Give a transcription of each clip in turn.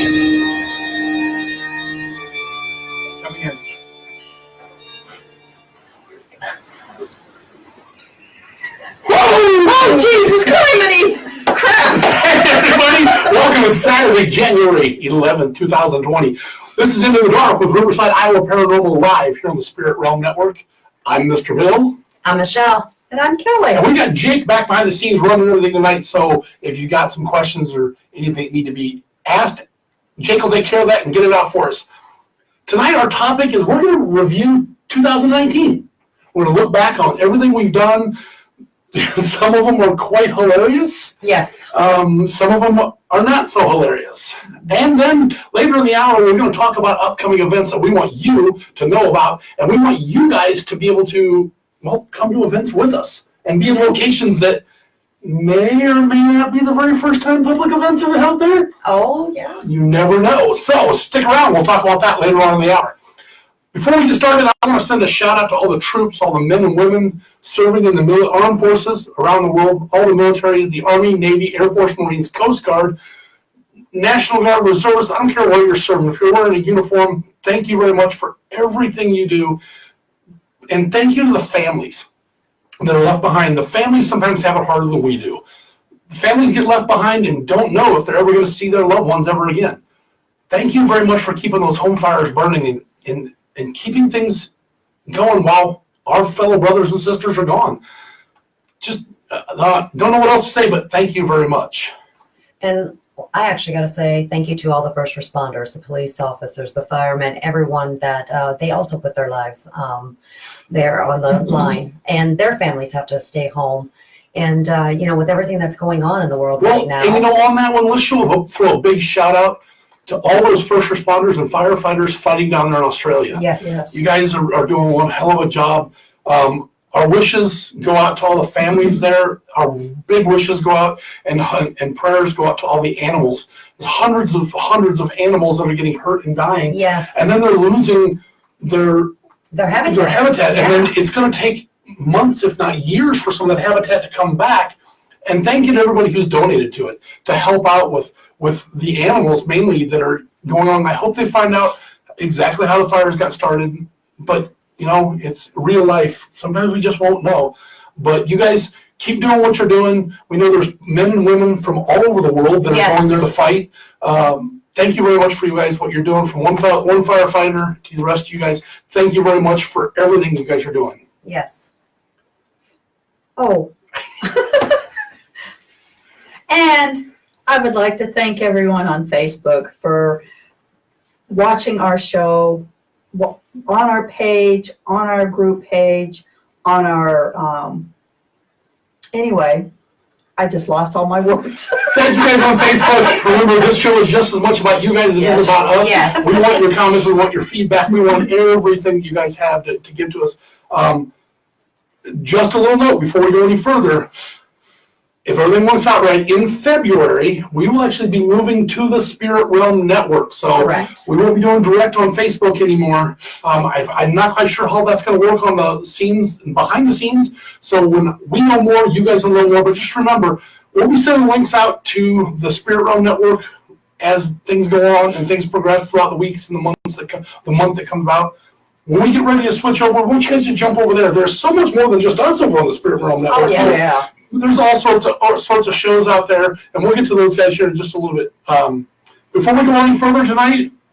Coming in. Oh, Jesus Christ! Crap! Hey, everybody! Welcome to Saturday, January 11th, 2020. This is Into the Dark with Riverside, Iowa Paranormal Live here on the Spirit Realm Network. I'm Mr. Bill. I'm Michelle. And I'm Kelly. And we got Jake back behind the scenes running everything tonight, so if you got some questions or anything that need to be asked, Jake will take care of that and get it out for us. Tonight our topic is we're going to review 2019. We're going to look back on everything we've done. Some of them are quite hilarious. Yes. Some of them are not so hilarious. And then later in the hour, we're going to talk about upcoming events that we want you to know about, and we want you guys to be able to, well, come to events with us and be in locations that may or may not be the very first time public events are held there. Oh, yeah. You never know. So stick around. We'll talk about that later on in the hour. Before we get started, I want to send a shout out to all the troops, all the men and women serving in the armed forces around the world, all the militaries, the Army, Navy, Air Force, Marines, Coast Guard, National Guard, Reservists. I don't care what you're serving. If you're wearing a uniform, thank you very much for everything you do. And thank you to the families that are left behind. The families sometimes have it harder than we do. The families get left behind and don't know if they're ever going to see their loved ones ever again. Thank you very much for keeping those home fires burning and keeping things going while our fellow brothers and sisters are gone. Just don't know what else to say, but thank you very much. And I actually got to say thank you to all the first responders, the police officers, the firemen, everyone that they also put their lives there on the line. And their families have to stay home. And, with everything that's going on in the world right now. And on that one, let's throw a big shout out to all those first responders and firefighters fighting down there in Australia. Yes. You guys are doing one hell of a job. Our wishes go out to all the families there. Our big wishes go out, and prayers go out to all the animals. There's hundreds of animals that are getting hurt and dying. Yes. And then they're losing their habitat. Yeah. And then it's going to take months, if not years, for some of that habitat to come back. And thank you to everybody who's donated to it to help out with the animals mainly that are going on. I hope they find out exactly how the fires got started, but it's real life. Sometimes we just won't know. But you guys keep doing what you're doing. We know there's men and women from all over the world that are going there to fight. Thank you very much for you guys, what you're doing, from one firefighter to the rest of you guys. Thank you very much for everything you guys are doing. Yes. Oh. And I would like to thank everyone on Facebook for watching our show on our page, on our group page, on our, anyway, I just lost all my words. Thank you guys on Facebook. Remember, this show is just as much about you guys as it is about us. Yes. We want your comments. We want your feedback. We want everything you guys have to give to us. Just a little note before we go any further. If everything works out right, in February, we will actually be moving to the Spirit Realm Network. So Correct. We won't be doing direct on Facebook anymore. I'm not quite sure how that's going to work on the scenes, behind the scenes. So when we know more, you guys will know more. But just remember, we'll be sending links out to the Spirit Realm Network as things go on and things progress throughout the weeks and the months the month that comes about. When we get ready to switch over, I want you guys to jump over there. There's so much more than just us over on the Spirit Realm Network. Oh, yeah. There's all sorts of shows out there, and we'll get to those guys here in just a little bit. Before we go any further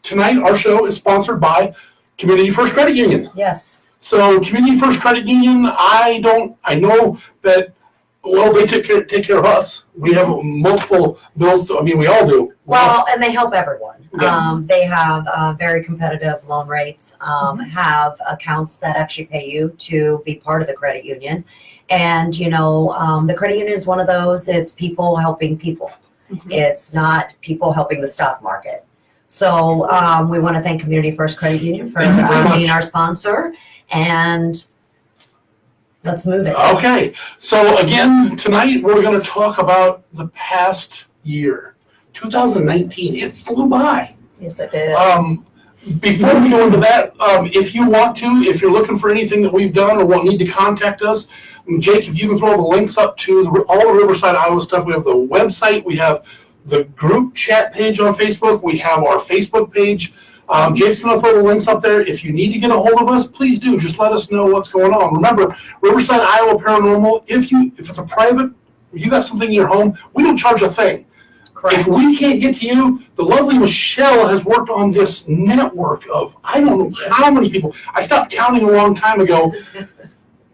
tonight our show is sponsored by Community First Credit Union. Yes. So Community First Credit Union, I know that, well, they take care of us. We have multiple bills. We all do. Well, and they help everyone. Yeah. They have very competitive loan rates, have accounts that actually pay you to be part of the credit union. And, the credit union is one of those, it's people helping people. Mm-hmm. It's not people helping the stock market. So we want to thank Community First Credit Union for being our sponsor. And let's move it. Okay. So again, tonight we're going to talk about the past year, 2019. It flew by. Yes, it did. Before we go into that, if you're looking for anything that we've done or need to contact us, Jake, if you can throw the links up to all the Riverside, Iowa stuff. We have the website. We have the group chat page on Facebook. We have our Facebook page. Jake's going to throw the links up there. If you need to get a hold of us, please do. Just let us know what's going on. Remember, Riverside, Iowa Paranormal, if it's a private, you got something in your home, we don't charge a thing. Correct. If we can't get to you, the lovely Michelle has worked on this network of, I don't know how many people. I stopped counting a long time ago,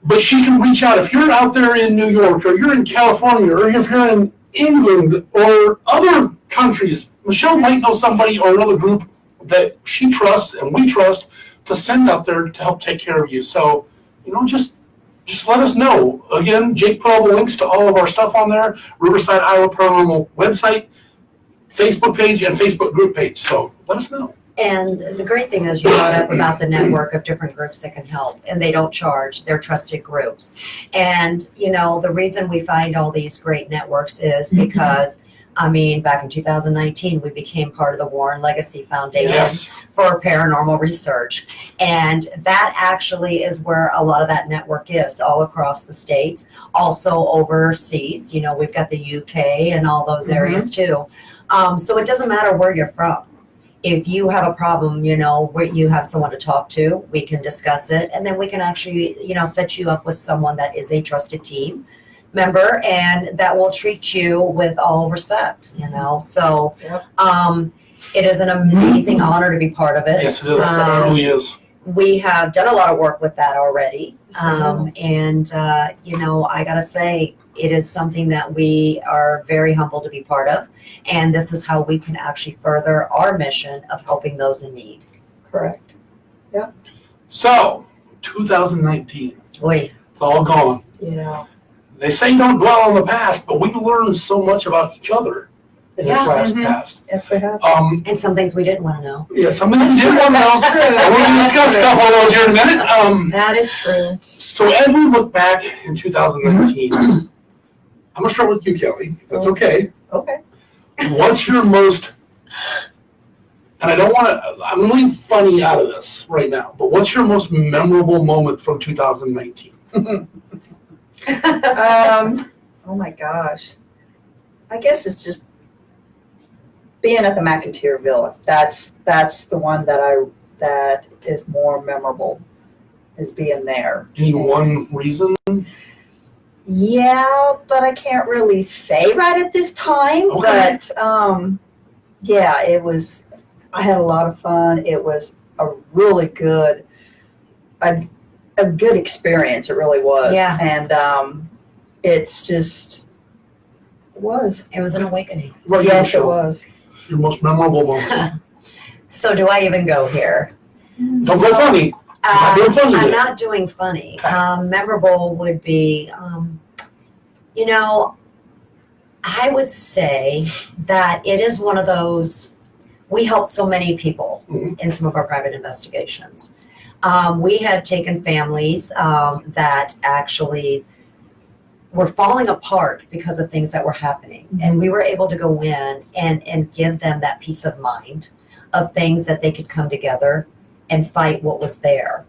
but she can reach out. If you're out there in New York, or you're in California, or if you're in England or other countries, Michelle might know somebody or another group that she trusts and we trust to send out there to help take care of you. So, just let us know. Again, Jake put all the links to all of our stuff on there. Riverside, Iowa Paranormal website, Facebook page, and Facebook group page. So let us know. And the great thing is you brought up about the network of different groups that can help, and they don't charge. They're trusted groups. And, the reason we find all these great networks is because, back in 2019, we became part of the Warren Legacy Foundation for paranormal research. And that actually is where a lot of that network is, all across the states, also overseas. We've got the UK and all those areas too. So it doesn't matter where you're from. If you have a problem, where you have someone to talk to, we can discuss it. And then we can actually, set you up with someone that is a trusted team member and that will treat you with all respect, So it is an amazing honor to be part of it. Yes, it is. It truly is. We have done a lot of work with that already. Yes, we have. I got to say, it is something that we are very humbled to be part of. And this is how we can actually further our mission of helping those in need. Correct. So, 2019. Oy. It's all gone. Yeah. They say don't dwell on the past, but we learned so much about each other in this last past. Yes, we have. And some things we didn't want to know. Yeah, some of these did want to know. That's true. And we're going to discuss a couple of those here in a minute. That is true. So as we look back in 2019, I'm going to start with you, Kelly, if that's okay. Okay. What's your most, and I don't want to, I'm going to leave funny out of this right now, but what's your most memorable moment from 2019? Oh my gosh. I guess it's just being at the McIntyre Villa. That's the one that is more memorable, is being there. Any one reason? Yeah, but I can't really say right at this time. Okay. But yeah, I had a lot of fun. It was a really good experience. It really was. Yeah. And it was. It was an awakening. Right, Yes, it Michelle, was. your most memorable moment. So do I even go here? Don't go funny. Not doing funny I'm yet. not doing funny. Okay. Memorable would be, I would say that it is one of those, we helped so many people in some of our private investigations. We had taken families that actually were falling apart because of things that were happening. And we were able to go in and give them that peace of mind of things that they could come together and fight what was there.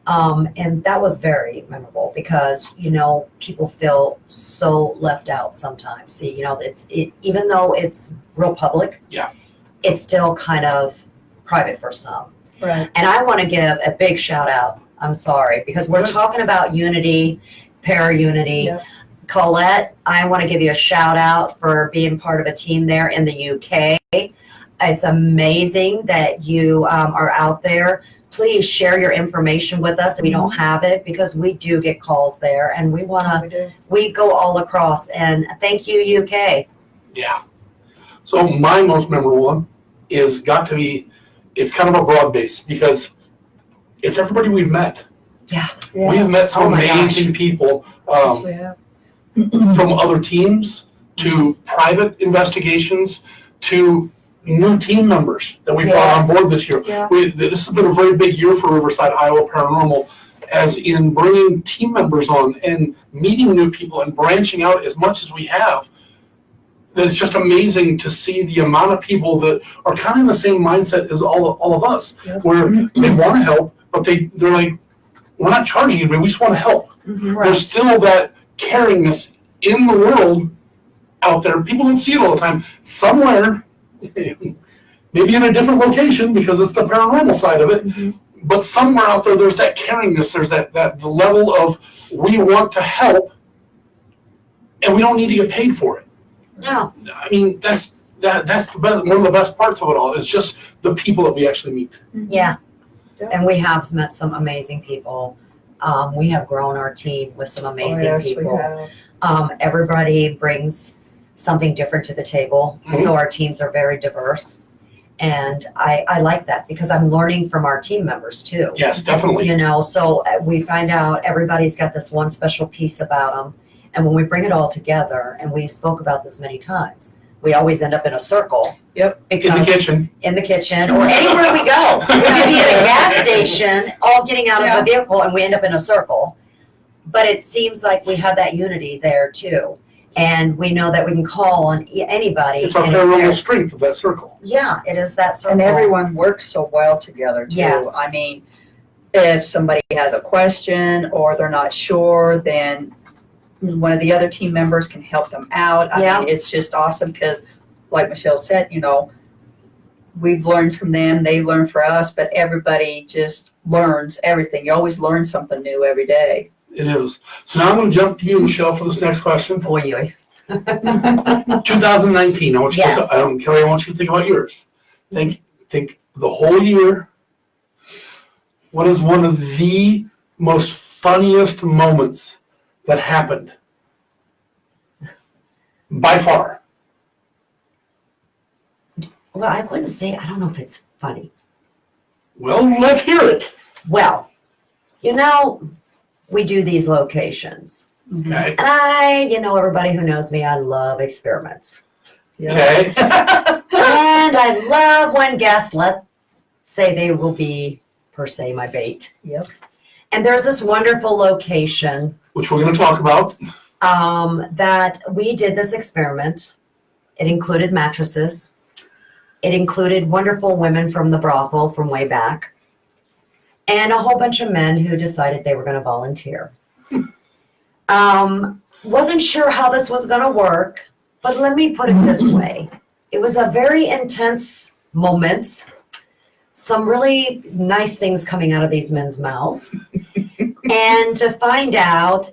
And that was very memorable because, people feel so left out sometimes. See, even though it's real public, it's still kind of private for some. Right. And I want to give a big shout out. I'm sorry, because we're talking about unity, para-unity. Yep. Colette, I want to give you a shout out for being part of a team there in the UK. It's amazing that you are out there. Please share your information with us if we don't have it, because we do get calls there and we go all across. And thank you, UK. Yeah. So my most memorable one is got to be, it's kind of a broad base because it's everybody we've met. Yeah. Yeah. We've met some Oh my amazing people Yes, we have. from other teams to private investigations to new team members that we brought on board this year. Yeah. This has been a very big year for Riverside, Iowa Paranormal, as in bringing team members on and meeting new people and branching out as much as we have. That it's just amazing to see the amount of people that are kind of in the same mindset as all of us, where they want to help, but they're like, we're not charging you, we just want to help. Right. There's still that caringness in the world out there. People don't see it all the time. Somewhere, maybe in a different location because it's the paranormal side of it, but somewhere out there, there's that caringness, there's that the level of we want to help, and we don't need to get paid for it. No. I mean, that's the best, one of the best parts of it all. Is just the people that we actually meet. Yeah. Yeah. And we have met some amazing people. We have grown our team with some amazing people. We have. Everybody brings something different to the table. So our teams are very diverse. And I like that because I'm learning from our team members too. Yes, definitely. You know, so we find out everybody's got this one special piece about them. And when we bring it all together, and we spoke about this many times, we always end up in a circle. Yep. In the kitchen. In the kitchen or anywhere we go. We could be at a gas station, all getting out of a vehicle, and we end up in a circle. But it seems like we have that unity there too. And we know that we can call on anybody. It's our and paranormal there. strength of that circle. Yeah, it is that circle. And everyone works so well together too. Yes. I mean, if somebody has a question or they're not sure, then one of the other team members can help them out. I mean, it's just awesome because, like Michelle said, you know, we've learned from them, they learn from us, but everybody just learns everything. You always learn something new every day. It is. So now I'm going to jump to you, Michelle, for this next question. Oy, oy. 2019. I want you Yes. to, Kelly, I want you to think about yours. Think the whole year. What is one of the most funniest moments that happened? By far. Well, I wouldn't say, I don't know if it's funny. Well, let's hear it. Well, you know, we do these locations. Okay. And everybody who knows me, I love experiments. Okay. And I love when guests say they will be, per se, my bait. Yep. And there's this wonderful location Which we're going to talk about. that we did this experiment. It included mattresses. It included wonderful women from the brothel from way back. And a whole bunch of men who decided they were going to volunteer. Wasn't sure how this was going to work, but let me put it this way. It was a very intense moment. Some really nice things coming out of these men's mouths. And to find out,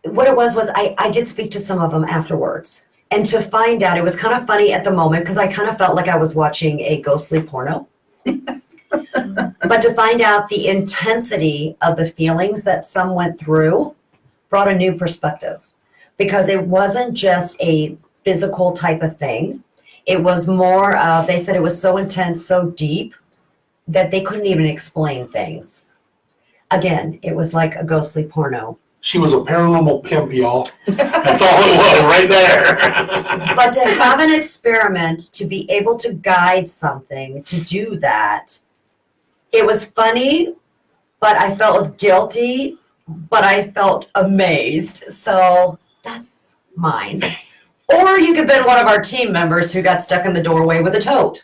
what it was I did speak to some of them afterwards. And to find out, it was kind of funny at the moment because I kind of felt like I was watching a ghostly porno. But to find out the intensity of the feelings that some went through brought a new perspective. Because it wasn't just a physical type of thing. It was more of, they said it was so intense, so deep, that they couldn't even explain things. Again, it was like a ghostly porno. She was a paranormal pimp, y'all. That's all it was right there. But to have an experiment, to be able to guide something, to do that, it was funny, but I felt guilty, but I felt amazed. So that's mine. Or you could have been one of our team members who got stuck in the doorway with a toad.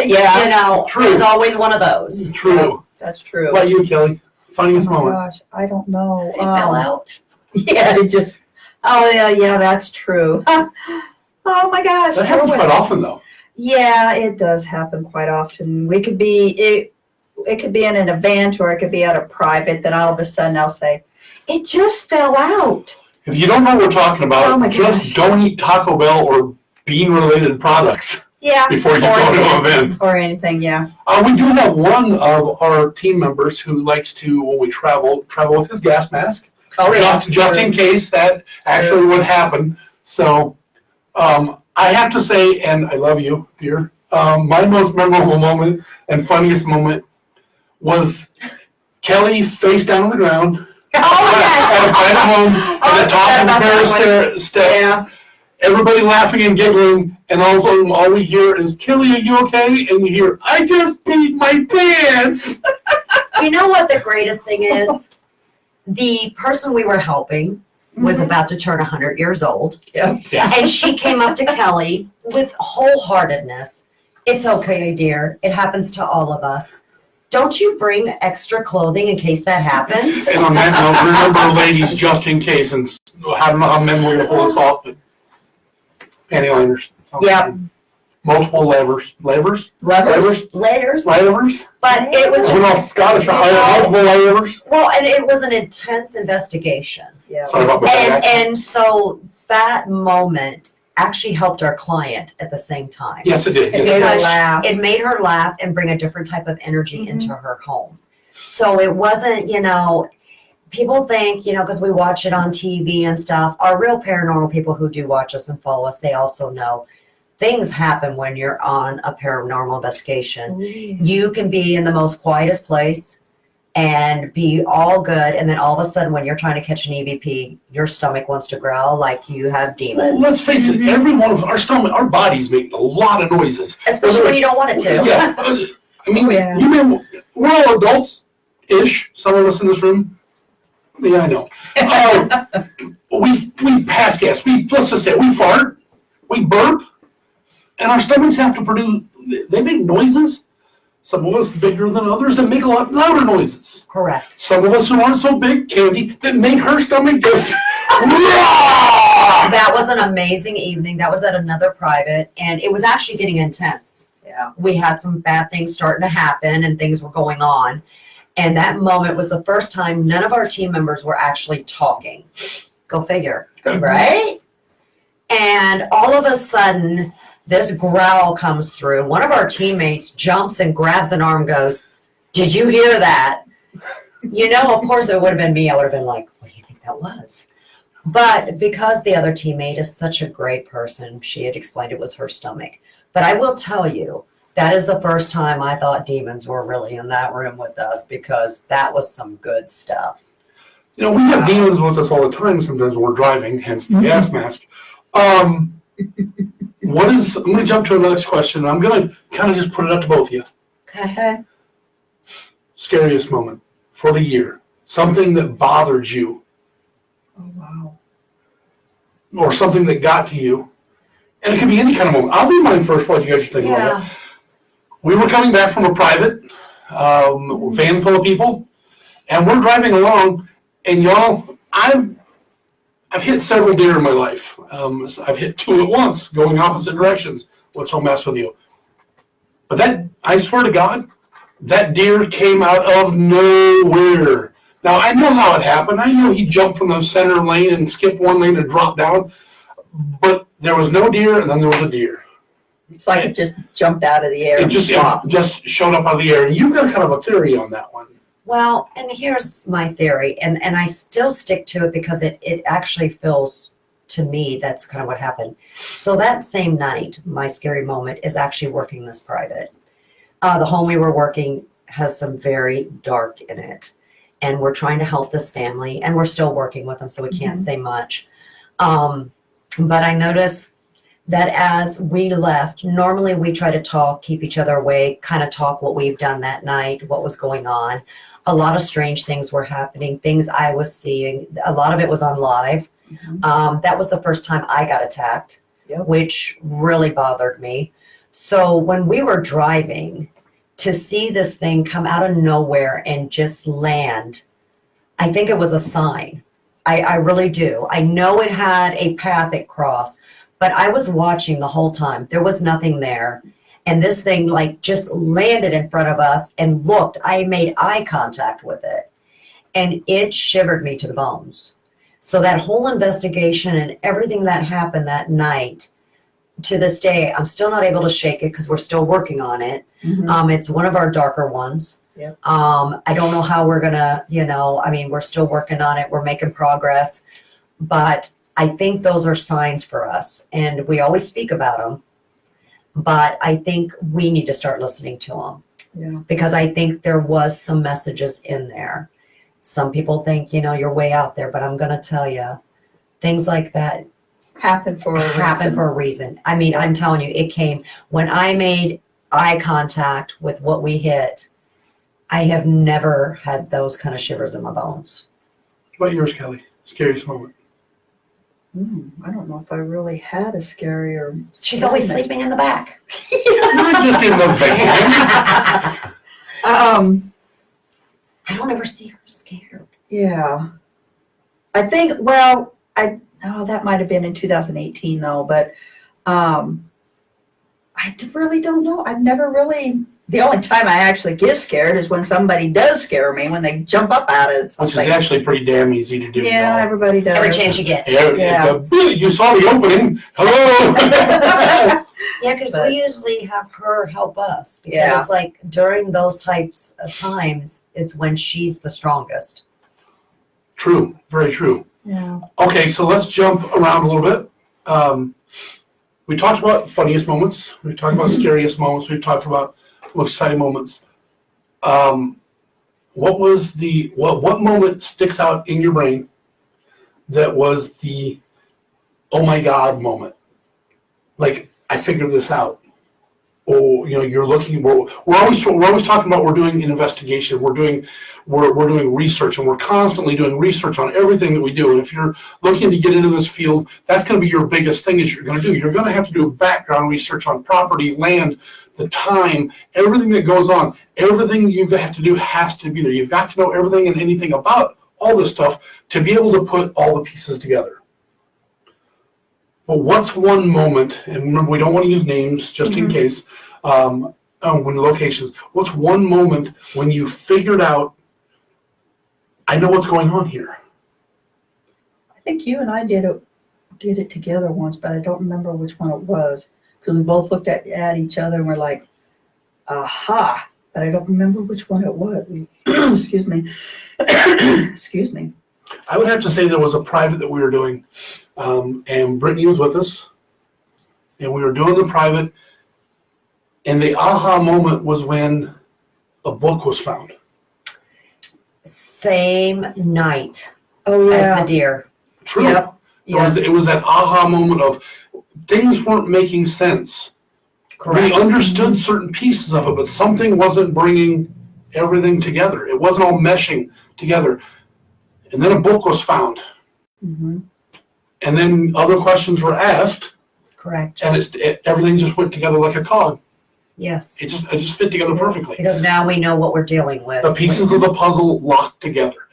Yeah. True. There's always one of those. True. That's true. What about you, Kelly? Funniest Oh my moment. gosh, I don't know. It fell out. Yeah, it just. Oh yeah, that's true. Oh my gosh. That happens quite often, though. Yeah, it does happen quite often. It could be in an event or it could be at a private. Then all of a sudden I'll say, "It just fell out." If you don't know what we're talking about, Oh my just gosh. don't eat Taco Bell or bean-related products Yeah. before you go to an event. Or anything. Yeah. We do have one of our team members who likes to, when we travel with his gas mask, Oh yeah. just in case that actually would happen. So I have to say, and I love you, dear, my most memorable moment and funniest moment was Kelly face down on the ground. At home, at the top of the pair of steps, Yeah. everybody laughing and giggling, and all we hear is, Kelly, are you okay? And you hear, I just peed my pants. You know what the greatest thing is? The person we were helping was about to turn 100 years old. Yeah. And she came up to Kelly with wholeheartedness. It's okay, dear. It happens to all of us. Don't you bring extra clothing in case that happens? And on that note, remember, ladies, just in case, and I don't know how men will pull this off, but panty liners. Yep. Multiple levers. Layers. But it was We're all just, Scottish. Multiple levers. well, and it was an intense investigation. Yeah. Sorry about that. And so that moment actually helped our client at the same time. Yes, it did. It Yes, made it her did. laugh. It made her laugh and bring a different type of energy Mhm. into her home. So it wasn't, people think, because we watch it on TV and stuff, our real paranormal people who do watch us and follow us, they also know things happen when you're on a paranormal investigation. You can be in the most quietest place and be all good, and then all of a sudden when you're trying to catch an EVP, your stomach wants to growl like you have Well, demons. let's face it, every one of our stomach, our bodies make a lot of noises. Especially when you don't want it to. Yeah. I mean, Yeah. we're all adults-ish, some of us in this room. Yeah, I know. We pass gas. Let's just say we fart, we burp, and our stomachs have to produce, they make noises. Some of us bigger than others that make a lot louder noises. Correct. Some of us who aren't so big, Candy, that make her stomach just. That was an amazing evening. That was at another private, and it was actually getting intense. Yeah. We had some bad things starting to happen and things were going on. And that moment was the first time none of our team members were actually talking. Go figure, right? And all of a sudden, this growl comes through. One of our teammates jumps and grabs an arm, goes, "Did you hear that?" Of course, it would have been me. I would have been like, "What do you think that was?" But because the other teammate is such a great person, she had explained it was her stomach. But I will tell you, that is the first time I thought demons were really in that room with us, because that was some good stuff. We have demons with us all the time. Sometimes we're driving, hence the gas mask. I'm going to jump to the next question. I'm going to kind of just put it up to both of you. Okay. Scariest moment for the year. Something that bothered you Oh, wow. or something that got to you. And it could be any kind of moment. I'll do mine first while you guys are thinking about it. We were coming back from a private van full of people, and we're driving along, and y'all, I've hit several deer in my life. I've hit two at once, going opposite directions, which I'll mess with you. But I swear to God, that deer came out of nowhere. Now, I know how it happened. I know he jumped from the center lane and skipped one lane and dropped down, but there was no deer, and then there was a deer. It's like it just jumped out of the air. It just showed up out of the air. And you've got kind of a theory on that one. Well, and here's my theory, and I still stick to it because it actually feels to me that's kind of what happened. So that same night, my scary moment is actually working this private. The home we were working has some very dark in it, and we're trying to help this family, and we're still working with them, so we can't say much. But I noticed that as we left, normally we try to talk, keep each other awake, kind of talk what we've done that night, what was going on. A lot of strange things were happening, things I was seeing. A lot of it was on live. That was the first time I got attacked, which really bothered me. So when we were driving, to see this thing come out of nowhere and just land, I think it was a sign. I really do. I know it had a path it crossed, but I was watching the whole time. There was nothing there. And this thing just landed in front of us and looked. I made eye contact with it. And it shivered me to the bones. So that whole investigation and everything that happened that night, to this day, I'm still not able to shake it because we're still working on it. It's one of our darker ones. Yep. I don't know how we're going to, we're still working on it. We're making progress. But I think those are signs for us. And we always speak about them. But I think we need to start listening to them. Yeah. Because I think there was some messages in there. Some people think, you're way out there. But I'm going to tell you, things like that Happen for a reason. I'm telling you, it came when I made eye contact with what we hit. I have never had those kind of shivers in my bones. What about yours, Kelly? Scariest moment? I don't know if I really had a She's always sleeping in the back. Not just in the van. I don't ever see her scared. Yeah. I think, well, that might have been in 2018 though, but really don't know. I've never really, the only time I actually get scared is when somebody does scare me, when they jump up at it. Which is actually pretty damn easy to do. Yeah, everybody does. Every chance you get. Yeah. You saw the opening. Hello. Yeah, because we usually have her help us. Because Yeah. like during those types of times, it's when she's the strongest. True. Very true. Yeah. Okay, so let's jump around a little bit. We talked about funniest moments. We've talked about scariest moments. We've talked about most exciting moments. What moment sticks out in your brain that was the oh my God moment? Like, I figured this out. Or you're looking. We're always talking about we're doing an investigation. We're doing research, and we're constantly doing research on everything that we do. And if you're looking to get into this field, that's going to be your biggest thing. Is you're going to do. You're going to have to do background research on property, land, the time, everything that goes on. Everything that you have to do has to be there. You've got to know everything and anything about all this stuff to be able to put all the pieces together. But what's one moment, and remember, we don't want to use names just in case, when locations, what's one moment when you figured out, I know what's going on here? I think you and I did it together once, but I don't remember which one it was. Because we both looked at each other and we're like, aha, but I don't remember which one it was. Excuse me. Excuse me. I would have to say there was a private that we were doing, and Brittany was with us, and we were doing the private, and the aha moment was when a book was found. Same night Oh, as the deer. True. Yep. It was that aha moment of things weren't making sense. Correct. We understood certain pieces of it, but something wasn't bringing everything together. It wasn't all meshing together. And then a book was found. Mm-hmm. And then other questions were asked. Correct. And everything just went together like a cog. Yes. It just fit together perfectly. Because now we know what we're dealing with. The pieces of the puzzle locked together.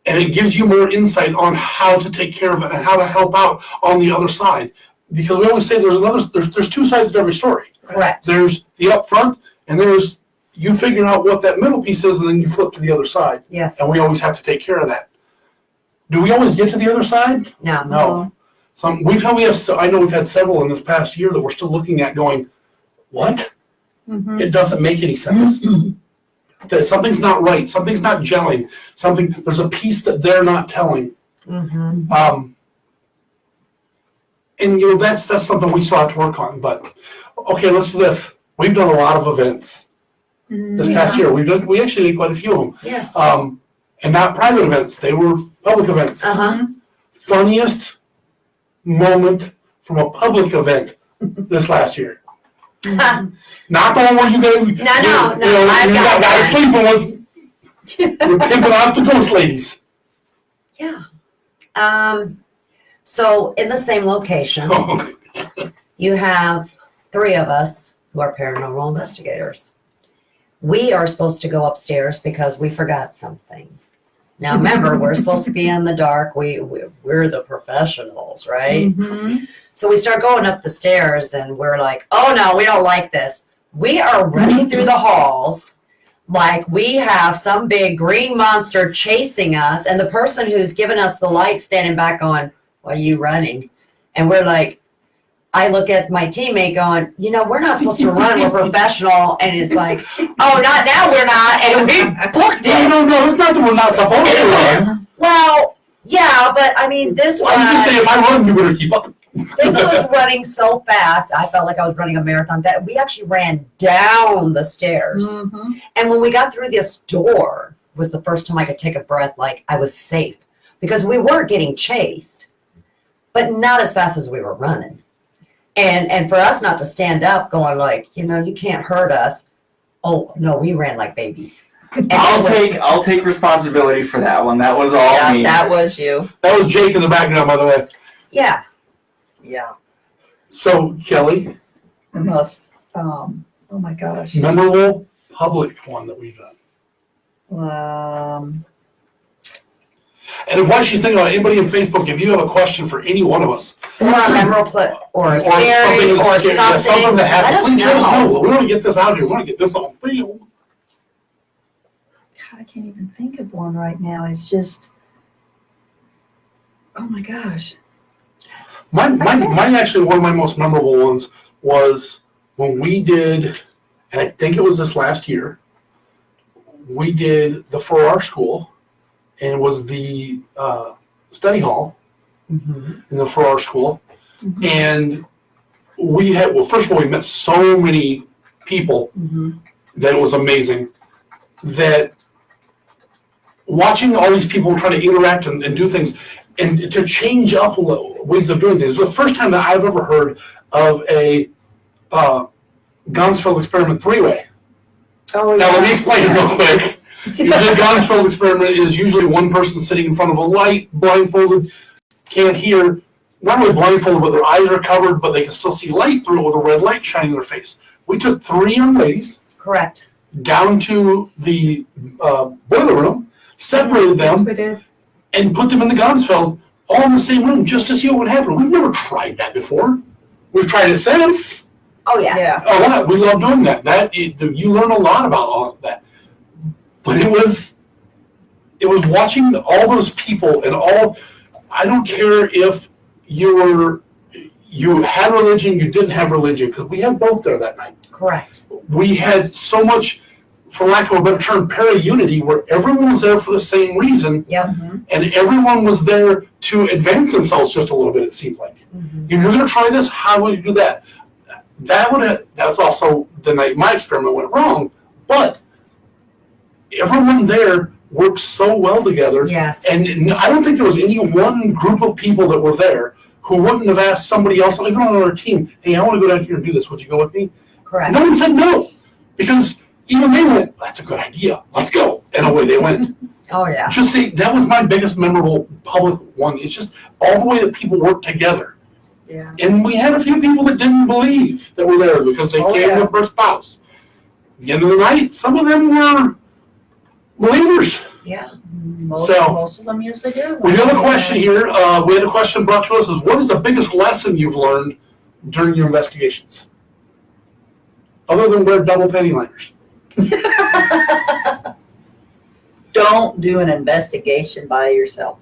And it gives you more insight on how to take care of it and how to help out on the other side. Because we always say there's two sides to every story. Correct. There's the up front, and there's you figuring out what that middle piece is, and then you flip to the other side. Yes. And we always have to take care of that. Do we always get to the other side? No. No. I know we've had several in this past year that we're still looking at going, what? Mm-hmm. It doesn't make any sense. That something's not right. Something's not gelling. There's a piece that they're not telling. Mm-hmm. And that's something we still have to work on. But okay, let's do this. We've done a lot of events this past year. We actually did quite a few of them. Yes. And not private events. They were public events. Uh-huh. Funniest moment from a public event this last year. Not the one where you go. No. You got sleeping with. You're pimping out the ghost ladies. Yeah. So in the same location, Oh, you have 3 of us who are paranormal investigators. We are supposed to go upstairs because we forgot something. Now remember, we're supposed to be in the dark. We're the professionals, right? Mm-hmm. So we start going up the stairs and we're like, oh no, we don't like this. We are running through the halls like we have some big green monster chasing us, and the person who's giving us the light standing back going, why are you running? And we're like, I look at my teammate going, we're not supposed to run, we're professional. And it's like, oh, not now, we're not. And we booked it. No, it's not that we're not supposed to run. Well, yeah, but I mean, this was. I'm just saying, if I run, you better keep up. This was running so fast, I felt like I was running a marathon, that we actually ran down the stairs. Mm-hmm. And when we got through this door, was the first time I could take a breath like I was safe. Because we were getting chased, but not as fast as we were running. And for us not to stand up going like, you can't hurt us. Oh, no, we ran like babies. And I'll take responsibility for that one. That was all me. That was you. That was Jake in the background, by the way. Yeah. Yeah. So, Kelly, It must. Oh my gosh. memorable public one that we've done. And while she's thinking about anybody on Facebook, if you have a question for any one of us, Or a memorable or scary something or scary, yeah, something that let happened, us please let us know. know. We want to get this out here. We want to get this on film. God, I can't even think of one right now. It's just, oh my gosh. Mine actually, one of my most memorable ones was when we did, and I think it was this last year, we did for our school, and it was the study hall for our school. Mhm. And we had, well, first of all, we met so many people that it was amazing. That watching all these people try to interact and do things and to change up ways of doing things. It was the first time that I've ever heard of a Gonsfeld experiment three-way. Oh, Now, let me explain it real quick. Usually, a Gonsfeld experiment is usually one person sitting in front of a light, blindfolded, can't hear, not really blindfolded, but their eyes are covered, but they can still see light through it with a red light shining in their face. We took 3 young ladies Correct. down to the boiler room, separated Yes, them, we did. and put them in the Gonsfeld all in the same room just to see what would happen. We've never tried that before. We've tried it since. Oh yeah. Yeah. A lot. We love doing that. You learn a lot about all of that. But it was watching all those people and all. I don't care if you had religion, you didn't have religion, because we had both there that night. Correct. We had so much, for lack of a better term, para-unity, where everyone was there for the same reason, Yep. and everyone was there to advance themselves just a little bit, it seemed like. You're going to try this, how will you do that? That's also the night my experiment went wrong, but everyone there worked so well together. Yes. And I don't think there was any one group of people that were there who wouldn't have asked somebody else, even on our team, hey, I want to go down here and do this. Would you go with me? Correct. No one said no, because even they went, that's a good idea. Let's go. And away they went. Oh yeah. Just say, that was my biggest memorable public one. It's just all the way that people work together. Yeah. And we had a few people that didn't believe that were there because they came with their spouse. At the end of the night, some of them were believers. Yeah. Most of them usually do. We have a question here. We had a question brought to us is, what is the biggest lesson you've learned during your investigations? Other than wear double panty liners. Don't do an investigation by yourself.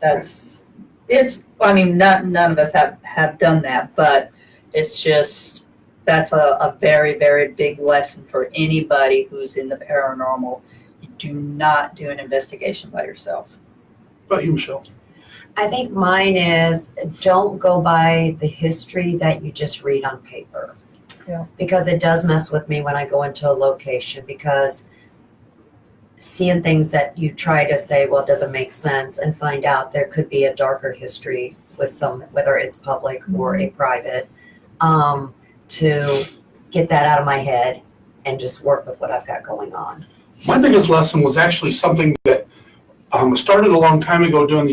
None of us have done that, but it's just, that's a very, very big lesson for anybody who's in the paranormal. You do not do an investigation by yourself. What about you, Michelle? I think mine is, don't go by the history that you just read on paper. Yeah. Because it does mess with me when I go into a location, because seeing things that you try to say, well, it doesn't make sense, and find out there could be a darker history with whether it's public or a private, to get that out of my head and just work with what I've got going on. My biggest lesson was actually something that started a long time ago doing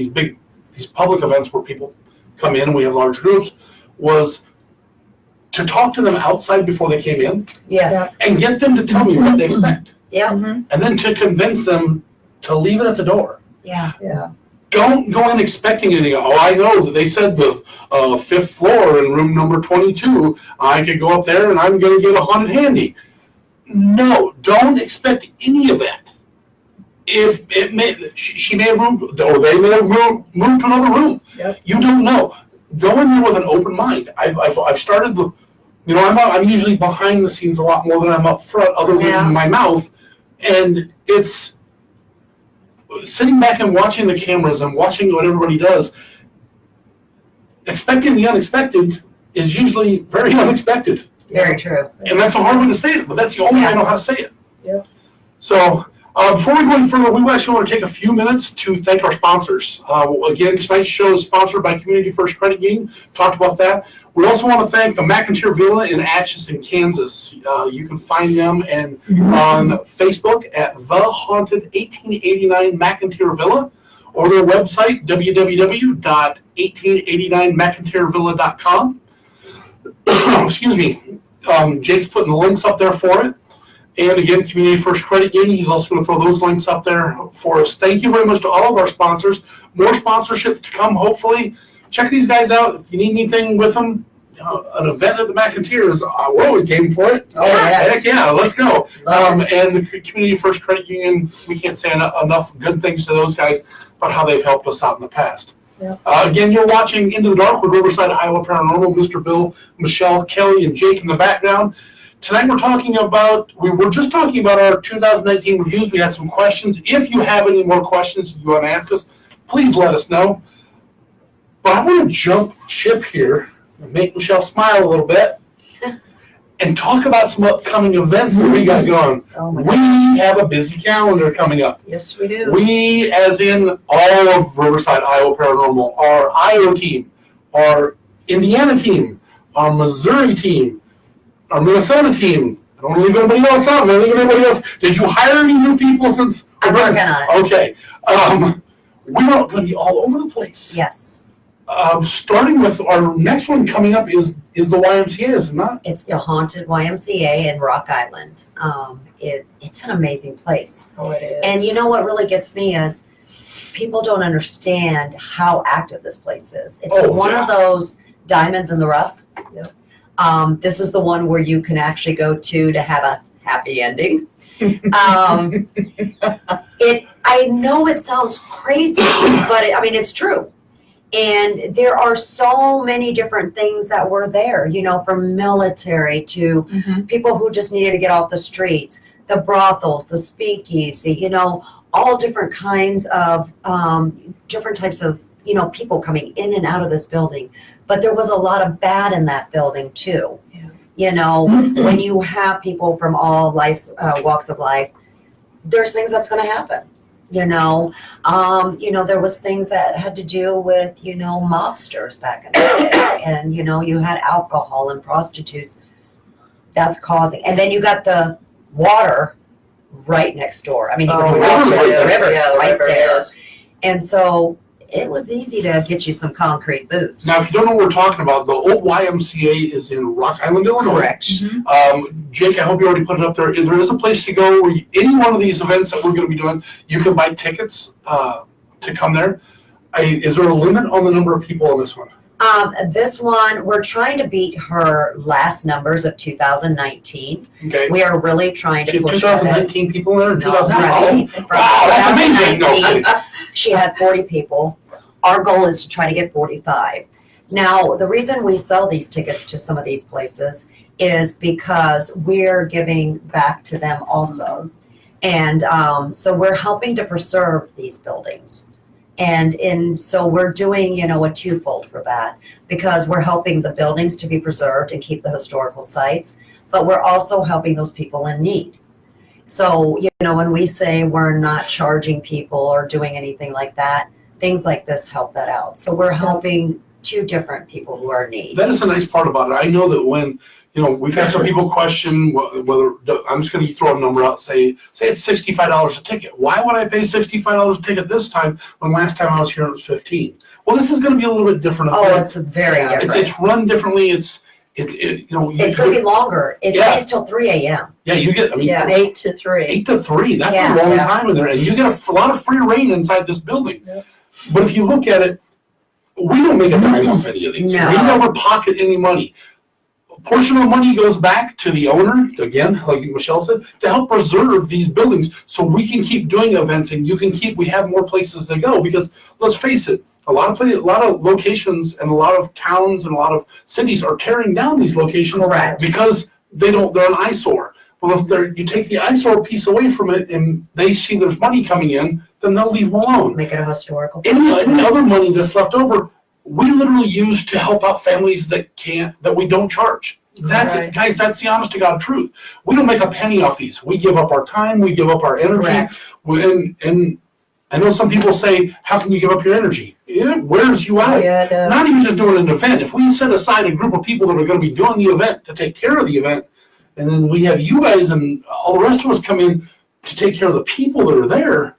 these public events where people come in, we have large groups, was to talk to them outside before they came in. Yes. And get them to tell me what they expect. Yeah. And then to convince them to leave it at the door. Yeah. Yeah. Don't go in expecting anything. Oh, I know that they said the 5th floor in room number 22, I could go up there and I'm going to get a haunted handy. No, don't expect any of that. If it may, she may have moved, or they may have moved to another room. Yep. You don't know. Go in there with an open mind. I've started the, I'm usually behind the scenes a lot more than I'm up front, other than my mouth, and it's sitting back and watching the cameras and watching what everybody does. Expecting the unexpected is usually very unexpected. Very true. And that's a hard way to say it, but that's the only way I know how to say it. Yeah. So before we go any further, we actually want to take a few minutes to thank our sponsors. Again, tonight's show is sponsored by Community First Credit Union. Talked about that. We also want to thank the McIntyre Villa in Atchison, Kansas. You can find them on Facebook at The Haunted 1889 McIntyre Villa, or their website, www.1889mcintyre.com. Excuse me. Jake's putting the links up there for it. And again, Community First Credit Union, he's also going to throw those links up there for us. Thank you very much to all of our sponsors. More sponsorships to come, hopefully. Check these guys out. If you need anything with them, an event at the McIntyres, we're always game for it. Oh, yes. Heck yeah, let's go. Love And the Community First Credit Union, we can't say enough good things to those guys about how they've helped us out in the past. Yep. Again, you're watching Into the Dark with Riverside, Iowa Paranormal. Mr. Bill, Michelle, Kelly, and Jake in the background. Tonight we were just talking about our 2019 reviews. We had some questions. If you have any more questions you want to ask us, please let us know. But I want to jump ship here and make Michelle smile a little bit and talk about some upcoming events that we got going. Oh my We have a busy calendar coming up. Yes, we do. We, as in all of Riverside, Iowa Paranormal, our Iowa team, our Indiana team, our Missouri team, our Minnesota team. I don't want to leave anybody else out. I'm not leaving anybody else. Did you hire any new people since? I'm working on it. Okay. We're going to be all over the place. Yes. Starting with our next one coming up is the YMCA, is it not? It's the Haunted YMCA in Rock Island. It's an amazing place. Oh, it is. And you know what really gets me is people don't understand how active this place is. It's one of those diamonds in the rough. Yep. This is the one where you can actually go to have a happy ending. I know it sounds crazy, but it's true. And there are so many different things that were there, from military to people who just needed to get off the streets, the brothels, the speakeasy, all different kinds of, different types of, people coming in and out of this building. But there was a lot of bad in that building too. Yeah. When you have people from all walks of life, there's things that's going to happen. There was things that had to do with, mobsters back in the day. And, you had alcohol and prostitutes. That's causing. And then you got the water right next door. You could walk to the river right there. And so it was easy to get you some concrete boots. Now, if you don't know what we're talking about, the old YMCA is in Rock Island, Illinois. Correct. Jake, I hope you already put it up there. There is a place to go where any one of these events that we're going to be doing, you can buy tickets to come there. Is there a limit on the number of people on this one? This one, we're trying to beat her last numbers of 2019. Okay. We are really trying to push 2019 people there? No, 2019? from Wow, that's amazing. 2019, she had 40 people. Our goal is to try to get 45. Now, the reason we sell these tickets to some of these places is because we're giving back to them also. And so we're helping to preserve these buildings. And so we're doing, a twofold for that, because we're helping the buildings to be preserved and keep the historical sites, but we're also helping those people in need. So, when we say we're not charging people or doing anything like that, things like this help that out. So we're helping two different people who are in need. That is a nice part about it. I know that when, we've had some people question whether, I'm just going to throw a number out, say it's $65 a ticket. Why would I pay $65 a ticket this time when last time I was here it was $15? Well, this is going to be a little bit different. It's very different. It's run differently. It's going to be longer. It stays till 3 a.m. Yeah, you get, 8 to 3. 8 to 3. That's a long time in there. And you get a lot of free reign inside this building. Yep. But if you look at it, we don't make a dime off any of these. No. We never pocket any money. A portion of the money goes back to the owner, again, like Michelle said, to help preserve these buildings so we can keep doing events and we have more places to go. Because let's face it, a lot of locations and a lot of towns and a lot of cities are tearing down these locations. Correct. Because they're an eyesore. Well, if you take the eyesore piece away from it and they see there's money coming in, then they'll leave them alone. Make it a historical. Any other money that's left over, we literally use to help out families that we don't charge. That's it, guys. That's the honest to God truth. We don't make a penny off these. We give up our time. We give up our energy. Correct. And I know some people say, "How can you give up your energy?" It wears you out. Yeah, it does. Not even just doing an event. If we set aside a group of people that are going to be doing the event to take care of the event, and then we have you guys and all the rest of us come in to take care of the people that are there,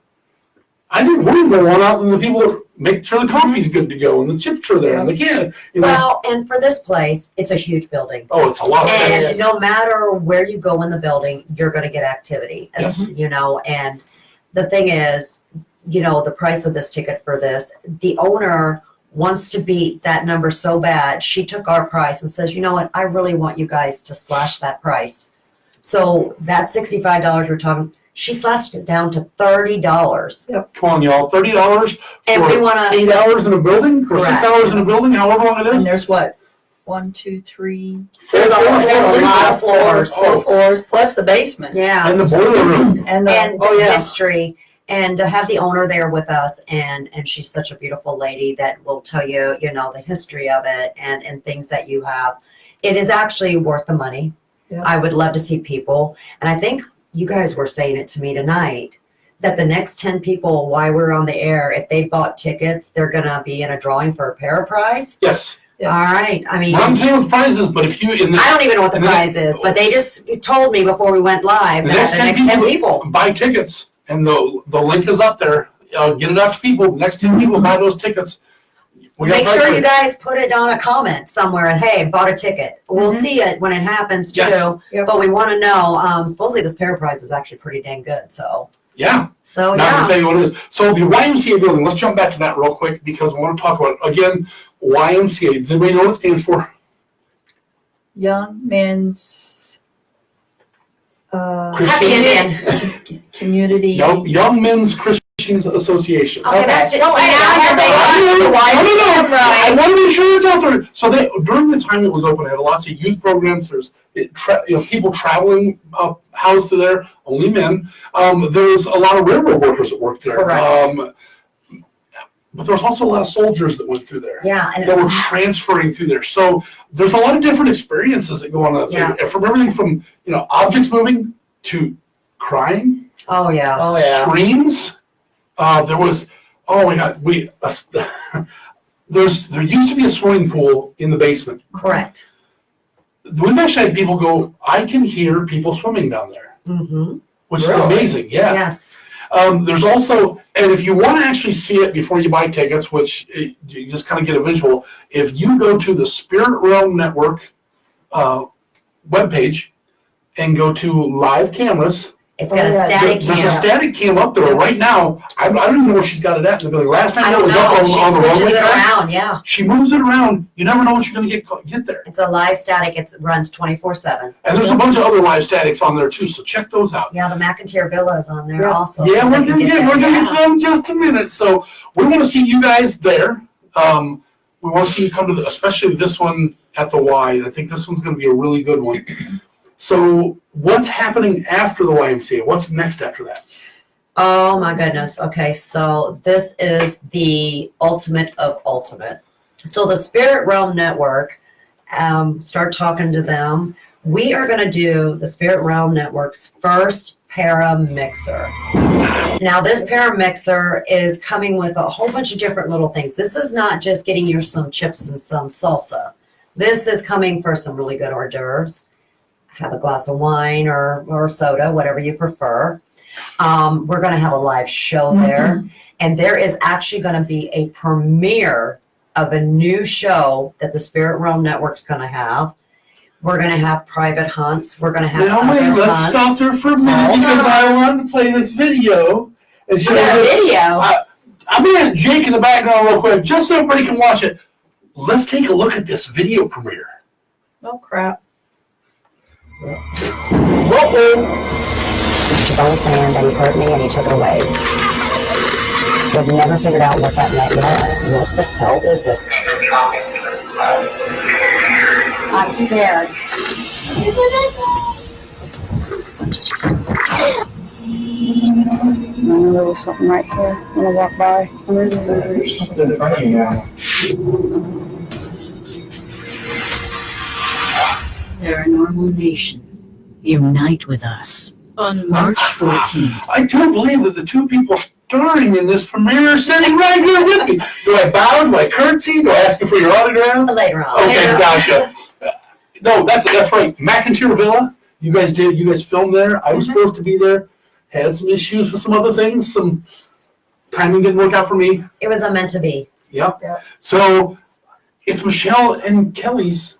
I think we're more worn out than the people that make sure the coffee's good to go and the chips are there and the can. You know. Well, and for this place, it's a huge building. Oh, it's a lot of And space. no matter where you go in the building, you're going to get activity, Yes. you know, and the thing is, you know, the price of this ticket for this, the owner wants to beat that number so bad. She took our price and says, you know what, I really want you guys to slash that price. So that $65 we're talking, she slashed it down to $30. Come on, y'all, $30 And we for want to, 8 hours in a building or 6 Correct. hours in a building, however long it is. And there's what? 1, 2, 3, there's a lot of floors. four floors, plus the basement. Yeah. And the boiler room. And the, And oh the yeah. history, and to have the owner there with us, and she's such a beautiful lady that will tell you, you know, the history of it and things that you have. It is actually worth the money. Yeah. I would love to see people, and I think you guys were saying it to me tonight, that the next 10 people while we're on the air, if they bought tickets, they're gonna be in a drawing for a pair prize. Yes. Yeah. All right. I mean, I'm saying with prizes, but if you in the I don't even know what the and then- prize is, but they just told me before we went live The that next the 10 next 10 people. buy tickets, and the link is up there. Get it out to people. The next 10 people buy those tickets. We got Make prize sure for you guys put it on a comment somewhere and hey, bought a ticket. We'll Mhm. see it when it happens too. Yes. Yep. But we want to know. Supposedly this pair prize is actually pretty dang good. So Yeah. so Now I'm gonna yeah. tell you what it is. So the YMCA building. Let's jump back to that real quick because I want to talk about it. Again, YMCA. Does anybody know what it stands for? Young Men's Happy Indian. Community. No, Young Men's Christians Association. Okay, that's just Don't see, add now that. you're No, I want to make sure it's out there. So they, during the time it was open, it had lots of youth programs. There's people traveling housed there, only men. There was a lot of railroad workers that worked there. Correct. But there was also a lot of soldiers that went through there. Yeah, and That were transferring through there. So there's a lot of different experiences that go on that Yeah. thing. From everything from objects moving to crying, oh yeah. Oh yeah. screams. There was there used to be a swimming pool in the basement. Correct. We've actually had people go, I can hear people swimming down there, Mm-hmm. which is Really? amazing. Yeah. Yes. There's also, and if you want to actually see it before you buy tickets, which you just kind of get a visual, if you go to the Spirit Realm Network webpage and go to live cameras, It's got a yeah. static there's a cam. static cam up there right now. I don't even know where she's got it at in the building. Last I time it don't was know. up She on the switches runway it track. around. Yeah. She moves it around. You never know what you're going to get there. It's a live static. It runs 24/7. And there's a bunch of other live statics on there too, so check those out. Yeah, the McIntyre Villa is on there Yeah. also. Yeah, so we're they can gonna get get there. to them in just a minute. So we want to see you guys there. We want to see you come to especially this one at the Y. I think this one's going to be a really good one. So what's happening after the YMCA? What's next after that? Oh my goodness. Okay, so this is the ultimate of ultimate. So the Spirit Realm Network, start talking to them. We are going to do the Spirit Realm Network's first para mixer. Now this para mixer is coming with a whole bunch of different little things. This is not just getting you some chips and some salsa. This is coming for some really good hors d'oeuvres. Have a glass of wine or soda, whatever you prefer. We're going to have a live show there. And there is actually going to be a premiere of a new show that the Spirit Realm Network's going to have. We're going to have private hunts. We're going to have Now wait, other let's hunts. stop there for a minute Hold because on. I want to play this video. And show We got a this. video. I'm going to ask Jake in the background real quick, just so everybody can watch it. Let's take a look at this video premiere. Oh crap. He's always saying that he hurt me and he took it away. We've never figured out what that meant yet. What the hell is this? I'm scared. I know there was something right here when I walked by. There's something in front of you now. Paranormal Nation, unite with us on March 14th. I do believe that the two people starring in this premiere are sitting right here with me. Do I bow? Do I curtsy? Do I ask you for your autograph? Later on. Okay, gotcha. No, that's right. McIntyre Villa. You guys filmed there. I was supposed to be there. Had some issues with some other things, some timing didn't work out for me. It was a meant to be. Yep. Yep. So it's Michelle and Kelly's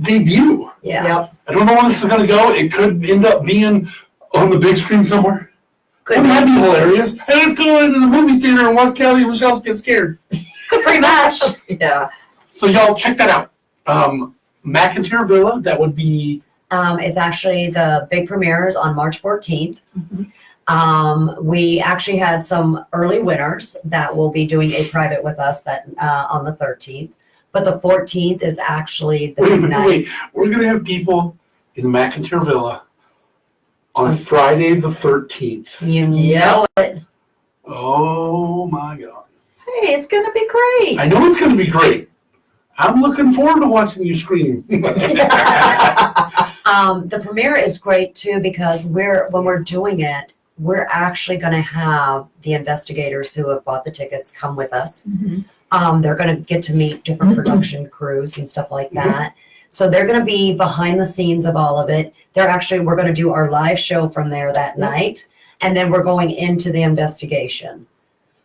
debut. Yeah. Yep. I don't know where this is going to go. It could end up being on the big screen somewhere. Could Wouldn't that be hilarious? Hey, let's go into the movie theater and watch Kelly and Michelle get scared. Pretty much. Yeah. So y'all check that out. McIntyre Villa, that would be... It's actually the big premieres on March 14th. We actually had some early winners that will be doing a private with us that on the 13th. But the 14th is actually the big night. Wait, we're going to have people in the McIntyre Villa on Friday the 13th. You know it. Oh my God. Hey, it's going to be great. I know it's going to be great. I'm looking forward to watching you scream. The premiere is great too because when we're doing it, we're actually going to have the investigators who have bought the tickets come with us. They're going to get to meet different production crews and stuff like that. So they're going to be behind the scenes of all of it. We're going to do our live show from there that night, and then we're going into the investigation.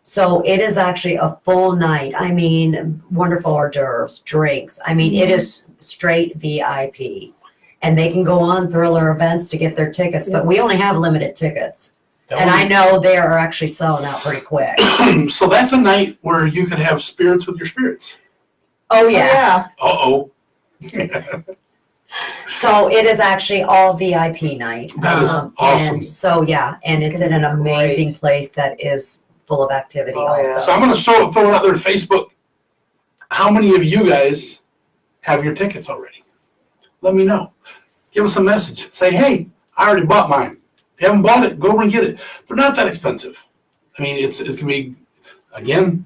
So it is actually a full night. I mean, wonderful hors d'oeuvres, drinks. I mean, it is straight VIP. And they can go on Thriller events to get their tickets, but we only have limited tickets. And I know they are actually selling out pretty quick. So that's a night where you could have spirits with your spirits. Oh, yeah. Uh-oh. So it is actually all VIP night. That is awesome. And so, yeah, and it's in an amazing place that is full of activity Oh, yeah. also. So I'm going to throw it out there to Facebook. How many of you guys have your tickets already? Let me know. Give us a message. Say, hey, I already bought mine. If you haven't bought it, go over and get it. They're not that expensive. I mean, it's going to be, again,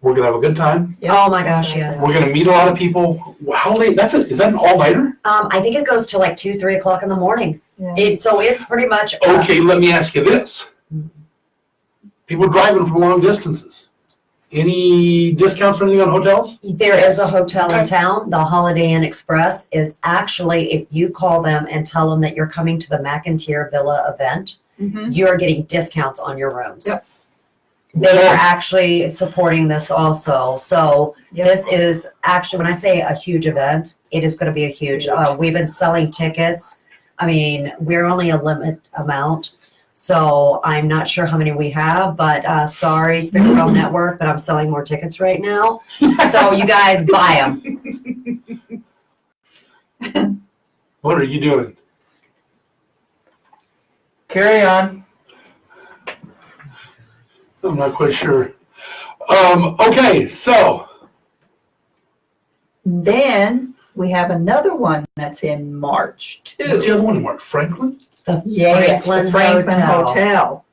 we're going to have a good time. Oh my gosh, yes. We're going to meet a lot of people. How late? Is that an all-nighter? I think it goes to like 2, 3 o'clock in the morning. Yeah. So it's pretty much. Okay, let me ask you this. People driving from long distances. Any discounts or anything on hotels? There is a hotel in Okay. town. The Holiday Inn Express is actually, if you call them and tell them that you're coming to the McIntyre Villa event, you're getting discounts on your rooms. Yep. They are actually supporting this also. So this is actually, when I say a huge event, it is going to be a huge. We've been selling tickets. I mean, we're only a limit amount. So I'm not sure how many we have, but sorry, Spirit Realm Network, but I'm selling more tickets right now. So you guys buy them. What are you doing? Carry on. I'm not quite sure. Okay, so Then we have another one that's in March too. what's the other one, Mark? Franklin? The Yes, the Franklin Hotel.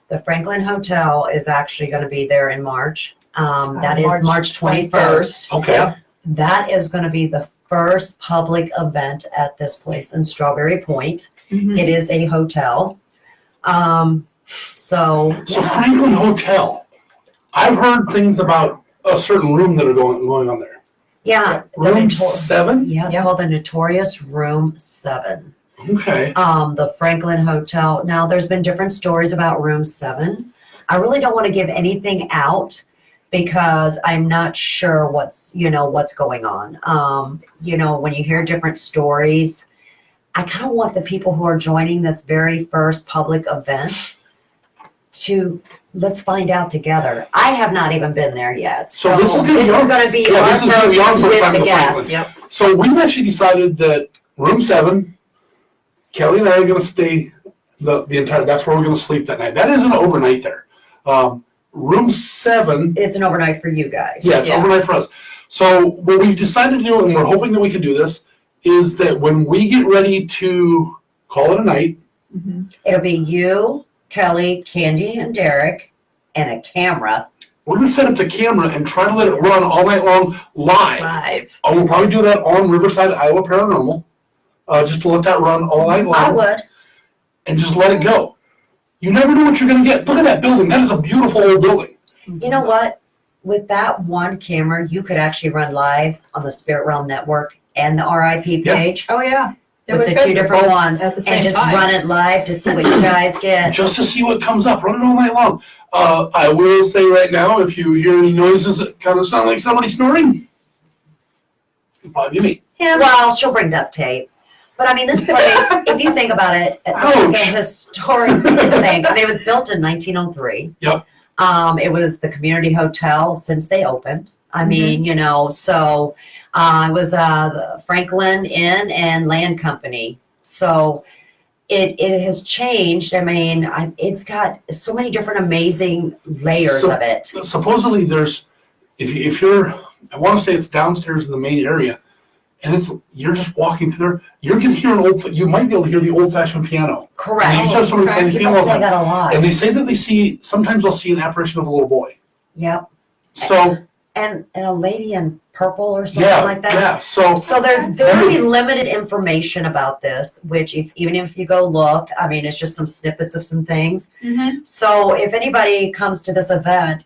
The Franklin Hotel is actually going to be there in March. That is March March 21st. Okay. That is going to be the first public event at this place in Strawberry Point. It is a hotel. So Franklin Hotel. I've heard things about a certain room that are going on there. yeah, Room 7? Yeah, it's called the Notorious Room 7. Okay. The Franklin Hotel. Now, there's been different stories about Room 7. I really don't want to give anything out because I'm not sure what's going on. When you hear different stories, I kind of want the people who are joining this very first public event to let's find out together. I have not even been there yet. So this is going to be our this is gonna be our first first with time the to guests. Franklin. So we've actually decided that Room 7, Kelly and I are going to stay the entire, that's where we're going to sleep that night. That isn't overnight there. Room 7. It's an overnight for you guys. Yeah, it's overnight for us. So what we've decided to do, and we're hoping that we can do this, is that when we get ready to call it a night, It'll be you, Kelly, Candy, and Derek, and a camera. we're going to set up the camera and try to let it run all night long live. Live. We'll probably do that on Riverside, Iowa Paranormal, just to let that run all night long. I would. And just let it go. You never know what you're going to get. Look at that building. That is a beautiful old building. You know what? With that one camera, you could actually run live on the Spirit Realm Network and the RIP Yeah. page. Oh, yeah. It with was the two good for different both ones at the same and just time. run it live to see what you guys get. Just to see what comes up, run it all night long. I will say right now, if you hear any noises that kind of sound like somebody snoring, it'll probably be me. Him. Well, she'll bring duct tape. But I mean, this place, if you think about it, Ouch. the historic thing, I mean, it was built in 1903. Yep. It was the community hotel since they opened. I mean, you know, so it was the Franklin Inn and Land Company. So it has changed. I mean, it's got so many different amazing layers So- of it. Supposedly there's, if you're, I want to say it's downstairs in the main area, and you're just walking through there, you're going to hear you might be able to hear the old-fashioned piano. Correct. And you just have somebody playing the People piano. say that a lot. And they say that sometimes they'll see an apparition of a little boy. Yep. So, And a lady in purple or something yeah, like that. yeah, so, So there's very limited information about this, which even if you go look, I mean, it's just some snippets of some things. Mm-hmm. So if anybody comes to this event,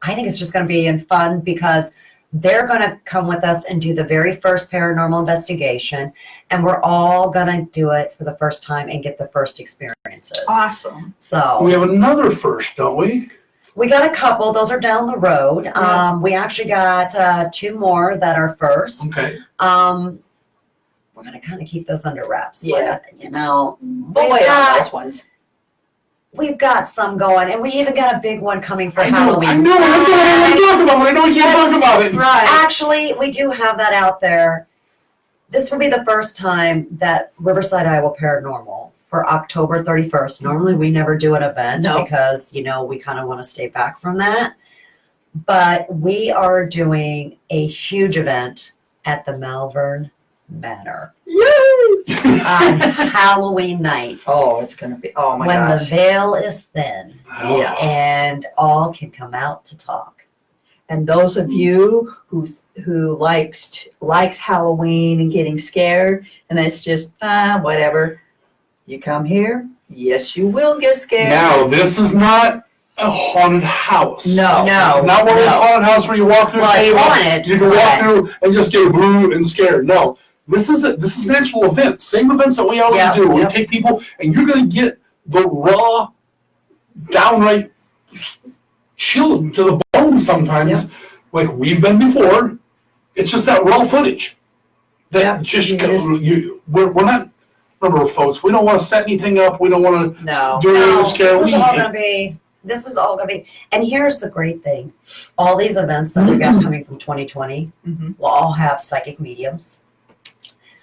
I think it's just going to be fun because they're going to come with us and do the very first paranormal investigation, and we're all going to do it for the first time and get the first experiences. Awesome. we So have another first, don't we? we got a couple; those are down the road. We actually got 2 more that are first. Okay. We're going to kind of keep those under wraps. Yeah. But, you know, But wait on those ones. we've got some going, and we even got a big one coming for I know, Halloween. that's what I want to talk about, but I know we can't talk about it. Right. Actually, we do have that out there. This will be the first time that Riverside, Iowa Paranormal for October 31st. Normally, we never do an event No. because, you know, we kind of want to stay back from that. But we are doing a huge event at the Malvern Manor on Halloween night. Oh, it's gonna be. Oh my when gosh. the veil is thin Yes. and all can come out to talk. And those of you who likes Halloween and getting scared, and it's just whatever. You come here, yes, you will get scared. Now, this is not a haunted house. No. This is not one of those haunted houses where you walk through Well, a it's cave, haunted, you can walk but- through and just get blue and scared. No. This is an actual event. Same events that we always Yep, do. We yep. take people and you're gonna get the raw, downright chilled to the bone sometimes, like we've been before. It's just that raw footage. That Yep, we're not. Remember, folks, we don't want to set anything up. We don't want to No. do anything No, to scare. this is all gonna be. This is all gonna be. And here's the great thing: all these events that we got coming from 2020 Mhm. will all have psychic mediums.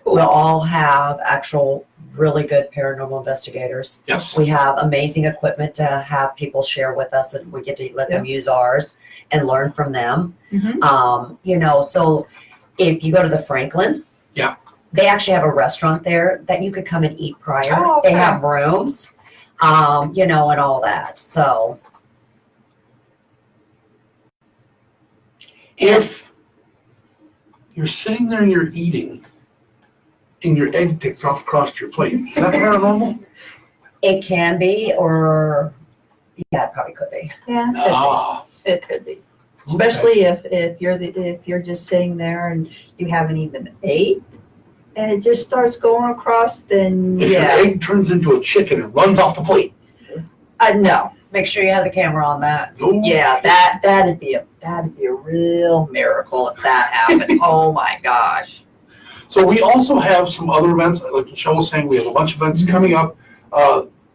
Cool. We'll all have actual really good paranormal investigators. Yes. We have amazing equipment to have people share with us, and we get to let them use ours and learn from them. Mhm. You know, so if you go to the Franklin, Yeah. they actually have a restaurant there that you could come and eat prior. Oh, okay. They have rooms, you know, and all that. So If you're sitting there and you're eating, and your egg takes off across your plate, is that paranormal? it can be, or yeah, it probably could be. Yeah, Ah. it could be. Especially if you're just sitting there and you haven't even ate, and it just starts going across, then If yeah, your egg turns into a chicken and runs off the plate. no, Make sure you have the camera on that. Oh, yeah, that'd be a real miracle if that happened. Oh my gosh. So we also have some other events, like Michelle was saying, we have a bunch of events coming up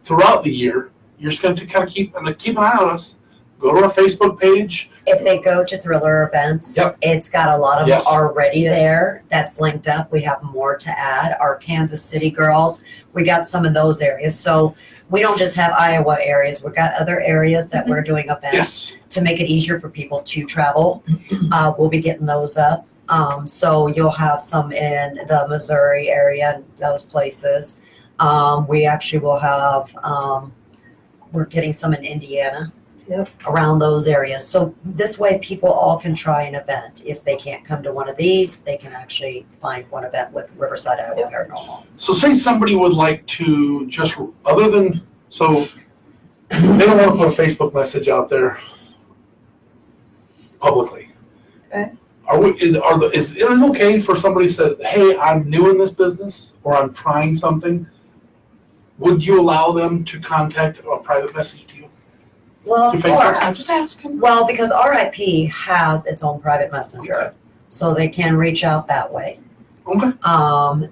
throughout the year. You're just going to kind of keep an eye on us. Go to our Facebook page. If they go to Thriller Events, Yep. it's got a lot of Yes. them already Yes. there. That's linked up. We have more to add. Our Kansas City girls, we got some of those areas. So we don't just have Iowa areas. We've got other areas that we're doing events Yes. to make it easier for people to travel. We'll be getting those up. So you'll have some in the Missouri area and those places. We actually will have, we're getting some in Indiana. Yep. Around those areas. So this way people all can try an event. If they can't come to one of these, they can actually find one event with Riverside Iowa Yep. Paranormal. So say somebody would like to just, other than, so they don't want to put a Facebook message out there publicly. Okay. Is it okay for somebody to say, hey, I'm new in this business or I'm trying something? Would you allow them to contact a private message to you? Well, To of Facebook? course. Just asking. Well, because RIP has its own private messenger, Okay. so they can reach out that way. Okay.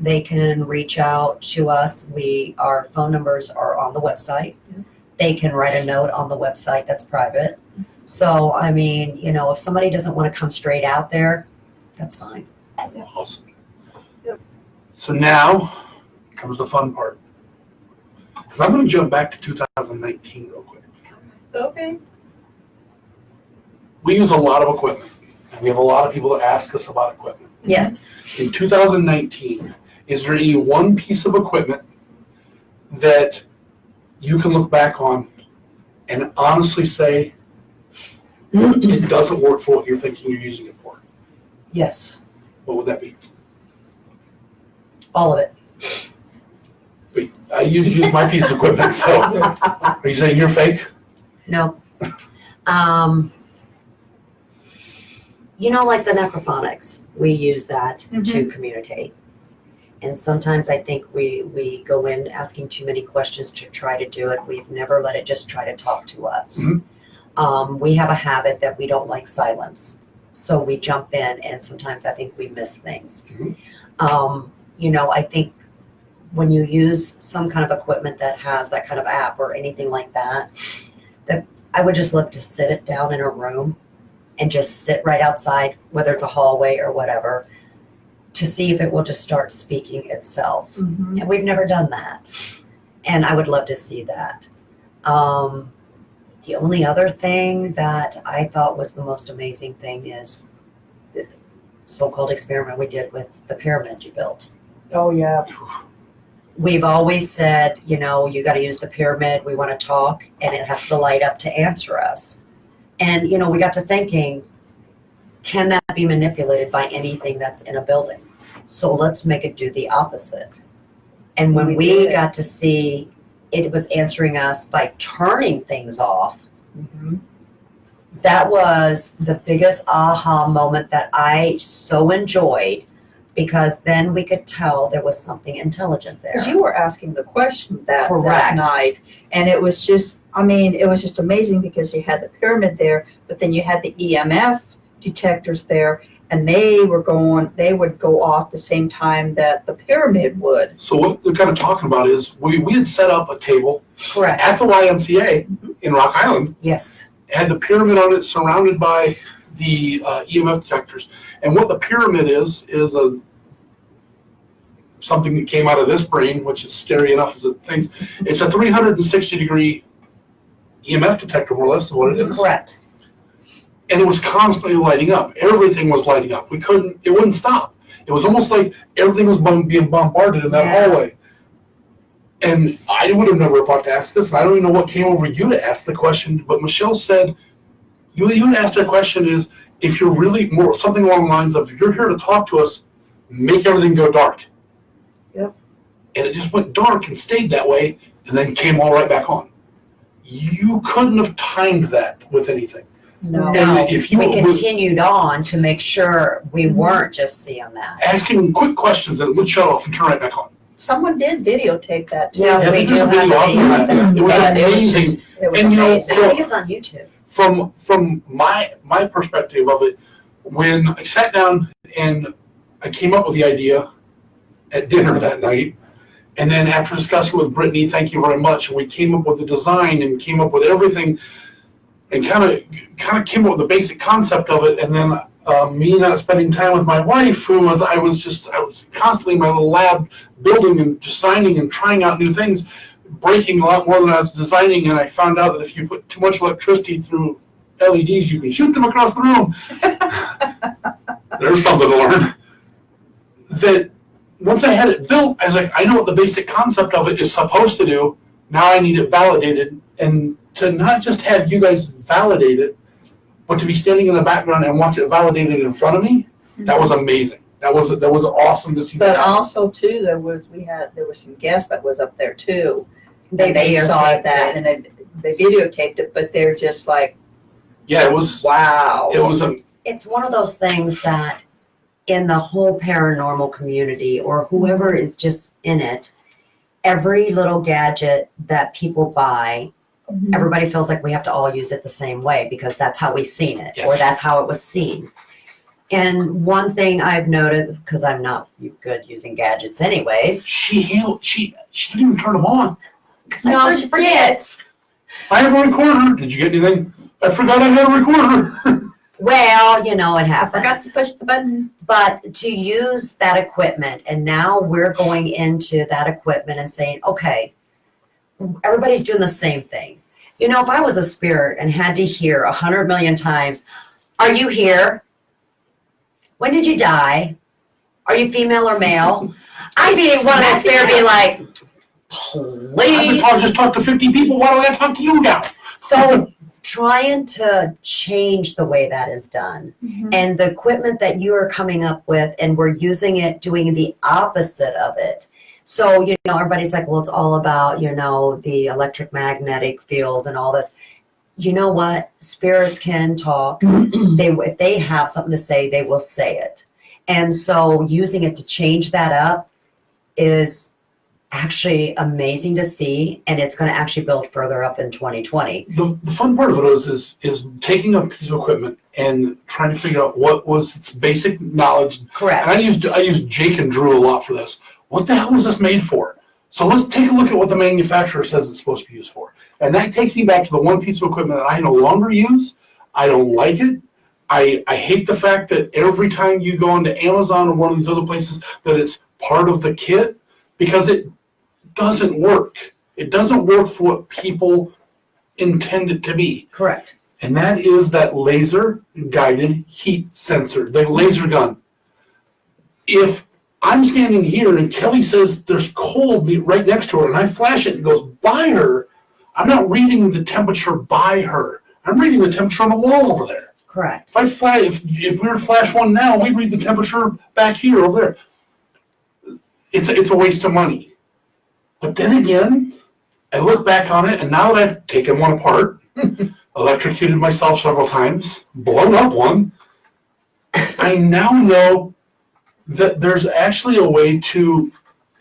They can reach out to us. Our phone numbers are on the website. They can write a note on the website that's private. So, I mean, if somebody doesn't want to come straight out there, that's fine. Awesome. So now comes the fun part. Because I'm going to jump back to 2019 real quick. Okay. We use a lot of equipment. And we have a lot of people that ask us about equipment. Yes. In 2019, is there any one piece of equipment that you can look back on and honestly say it doesn't work for what you're thinking you're using it for? Yes. What would that be? All of it. But I use my piece of equipment, so are you saying you're fake? No. Like the necrophonics, we use that to communicate. And sometimes I think we go in asking too many questions to try to do it. We've never let it just try to talk to us. We have a habit that we don't like silence. So we jump in, and sometimes I think we miss things. I think when you use some kind of equipment that has that kind of app or anything like that I would just look to sit it down in a room and just sit right outside, whether it's a hallway or whatever, to see if it will just start speaking itself. And we've never done that. And I would love to see that. The only other thing that I thought was the most amazing thing is the so-called experiment we did with the pyramid you built. Oh, yeah. We've always said, you got to use the pyramid. We want to talk, and it has to light up to answer us. And, we got to thinking, can that be manipulated by anything that's in a building? So let's make it do the opposite. And when we got to see it was answering us by turning things off, that was the biggest aha moment that I so enjoyed, because then we could tell there was something intelligent there. Because you were asking the questions that Correct. night, and it was just amazing because you had the pyramid there, but then you had the EMF detectors there, and they would go off the same time that the pyramid would. So what they're kind of talking about is we had set up a table Correct. at the YMCA in Rock Island, Yes. had the pyramid on it surrounded by the EMF detectors. And what the pyramid is something that came out of this brain, which is scary enough as it thinks. It's a 360-degree EMF detector, more or less, is what it is. Correct. And it was constantly lighting up. Everything was lighting up. It wouldn't stop. It was almost like everything was being bombarded in that hallway. And I would have never thought to ask this, and I don't even know what came over you to ask the question, but Michelle said, you asked a question is, if you're really more, something along the lines of, you're here to talk to us, make everything go dark. Yep. And it just went dark and stayed that way, and then came all right back on. You couldn't have timed that with anything. No. And if you We continued on to make sure we weren't just seeing that. asking quick questions, and it would shut off and turn right back on. Someone did videotape that too. Yeah, we they do did a have video out video. of that. It was But amazing. It was And, amazing. I think it's on YouTube. From my perspective of it, when I sat down and I came up with the idea at dinner that night, and then after discussing with Brittany, thank you very much, and we came up with the design and came up with everything, and kind of came up with the basic concept of it, and then me not spending time with my wife, I was constantly in my little lab building and designing and trying out new things, breaking a lot more than I was designing, and I found out that if you put too much electricity through LEDs, you can shoot them across the room. There's something to learn. That once I had it built, I was like, I know what the basic concept of it is supposed to do. Now I need it validated, and to not just have you guys validate it, but to be standing in the background and watch it validated in front of me, that was amazing. That was awesome to see. But that. Also too, there was some guests that was up there too. They saw videotaped that it. and they videotaped it, but they're just like, Yeah, it was. wow. It was it's one of those things that in the whole paranormal community or whoever is just in it, every little gadget that people buy, everybody feels like we have to all use it the same way because that's how we've seen it or Yes. that's how it was seen. And one thing I've noted, because I'm not good using gadgets anyways. She didn't even turn them on. No, she forgets. I have a recorder. Did you get anything? I forgot I had a recorder. Well, it I happens. forgot to push the button. But to use that equipment, and now we're going into that equipment and saying, okay, everybody's doing the same thing. If I was a spirit and had to hear 100 million times, are you here? When did you die? Are you female or male? I'd be one of the spirit be like, please. I'll just talk to 50 people. Why do I got to talk to you now? So trying to change the way that is done and the equipment that you are coming up with and we're using it doing the opposite of it. So, everybody's like, well, it's all about, the electromagnetic fields and all this. You know what? Spirits can talk. If they have something to say, they will say it. And so using it to change that up is actually amazing to see, and it's going to actually build further up in 2020. The fun part of it is taking a piece of equipment and trying to figure out what was its basic knowledge. Correct. And I use Jake and Drew a lot for this. What the hell was this made for? So let's take a look at what the manufacturer says it's supposed to be used for. And that takes me back to the one piece of equipment that I no longer use. I don't like it. I hate the fact that every time you go into Amazon or one of these other places that it's part of the kit, because it doesn't work. It doesn't work for what people intend it to be. Correct. And that is that laser guided heat sensor, the laser gun. If I'm standing here and Kelly says there's cold right next to her and I flash it and it goes by her, I'm not reading the temperature by her. I'm reading the temperature on the wall over there. Correct. If we were to flash one now, we read the temperature back here over there. It's a waste of money. But then again, I look back on it, and now that I've taken one apart, electrocuted myself several times, blown up one, I now know that there's actually a way to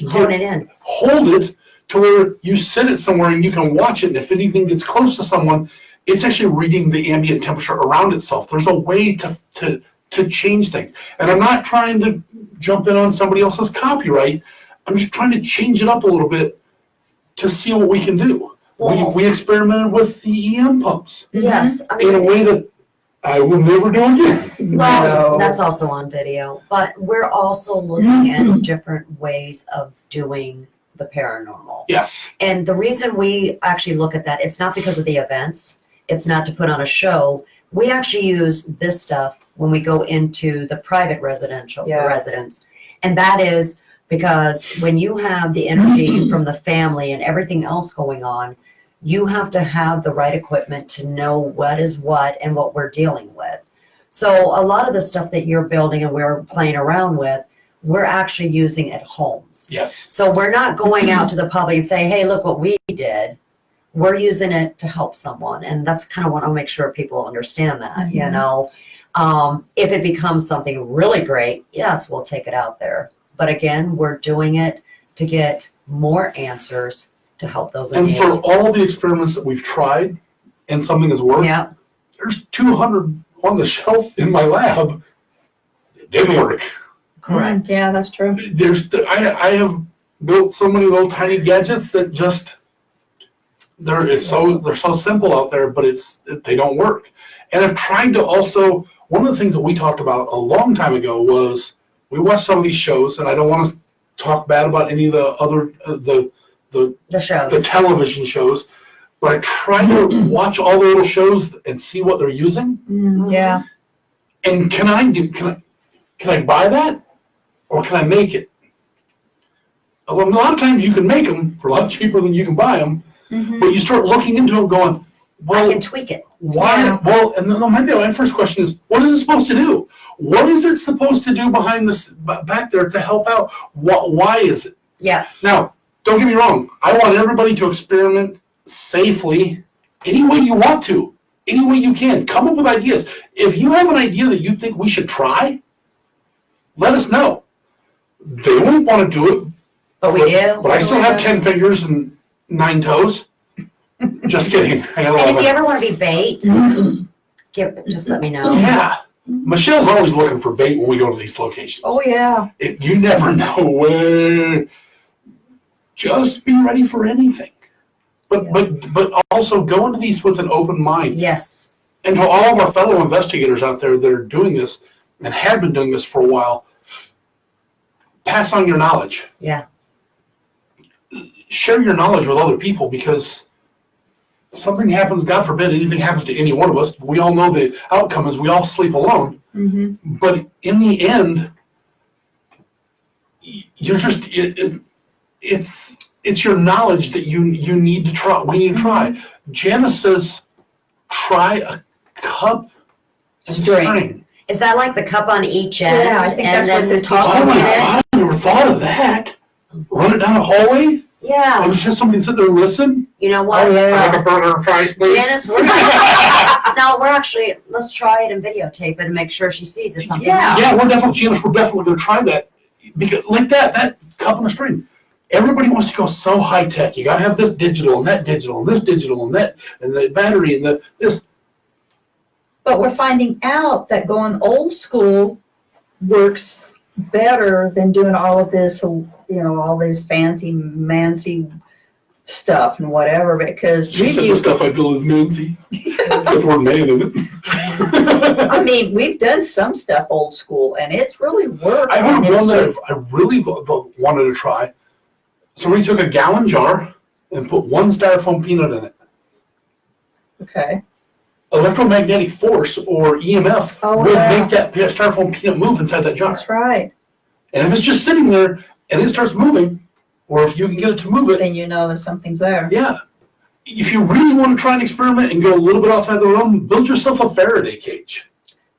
Hone it in. hold it to where you sit it somewhere and you can watch it, and if anything gets close to someone, it's actually reading the ambient temperature around itself. There's a way to change things. And I'm not trying to jump in on somebody else's copyright. I'm just trying to change it up a little bit to see what we can do. Well, We experimented with the EM pumps yes. I in a mean, way that I will never do again. well, that's also on video. But we're also looking at different ways of doing the paranormal. Yes. And the reason we actually look at that, it's not because of the events. It's not to put on a show. We actually use this stuff when we go into the private residential residence. And that is because when you have the energy from the family and everything else going on, you have to have the right equipment to know what is what and what we're dealing with. So a lot of the stuff that you're building and we're playing around with, we're actually using at homes. Yes. So we're not going out to the public and say, hey, look what we did. We're using it to help someone. And that's kind of what I'll make sure people understand that, if it becomes something really great, yes, we'll take it out there. But again, we're doing it to get more answers to help those in And need. for all the experiments that we've tried and something has worked, Yeah, there's 200 on the shelf in my lab. It didn't work. correct. Yeah, that's true. I have built so many little tiny gadgets that just they're so simple out there, but they don't work. And I've tried to also, one of the things that we talked about a long time ago was we watched some of these shows, and I don't want to talk bad about any of the other The shows. the television shows, but I try to watch all the little shows and see what they're using. Yeah. And can I buy that, or can I make it? Well, a lot of times you can make them for a lot cheaper than you can buy them, but you start looking into it, going, I "Well, can tweak it. why?" Yeah. Well, and then my first question is, what is it supposed to do? What is it supposed to do behind this back there to help out? Why is it? Yeah, Now, don't get me wrong. I want everybody to experiment safely any way you want to. any way you can. Come up with ideas. If you have an idea that you think we should try, let us know. They won't want to do it, But we do. but I still have 10 fingers and 9 toes. Just kidding. I got And if 11. you ever want to be bait, just let me know. Yeah. Michelle's always looking for bait when we go to these locations. Oh, yeah. You never know where. Just be ready for anything. But also go into these with an open mind. Yes. And to all of our fellow investigators out there that are doing this and have been doing this for a while, pass on your knowledge. Yeah. Share your knowledge with other people, because something happens, God forbid anything happens to any one of us. We all know the outcome is we all sleep alone. Mm-hmm. But in the end, you're just it's your knowledge that you need to try. We need to try. Janice says, try a cup and string. Is that like the cup on each end? Yeah, I think that's what they're Oh talking my about. God, I never thought of that. Run it down a hallway? Yeah. And just somebody sit there and listen? You know what? I have a burger and fries, please. Janice, let's try it and videotape it and make sure she sees if something Yeah. happens. Janice, we're definitely going to try that. Because like that cup and a string. Everybody wants to go so high tech. You got to have this digital and that digital and this digital and that and the battery and this. But we're finding out that going old school works better than doing all of this, all this fancy stuff and whatever, because She said the stuff I build is mancy. With the word man in it. I mean, we've done some stuff old school, and it's really worked. I heard and it's one that just- I really wanted to try. Somebody took a gallon jar and put 1 styrofoam peanut in it. Okay. Electromagnetic force, or EMF, Oh, will yeah. make that styrofoam peanut move inside that jar. That's right. And if it's just sitting there and it starts moving, or if you can get it to move it, Then you know that something's there. yeah. If you really want to try an experiment and go a little bit outside the realm, build yourself a Faraday cage.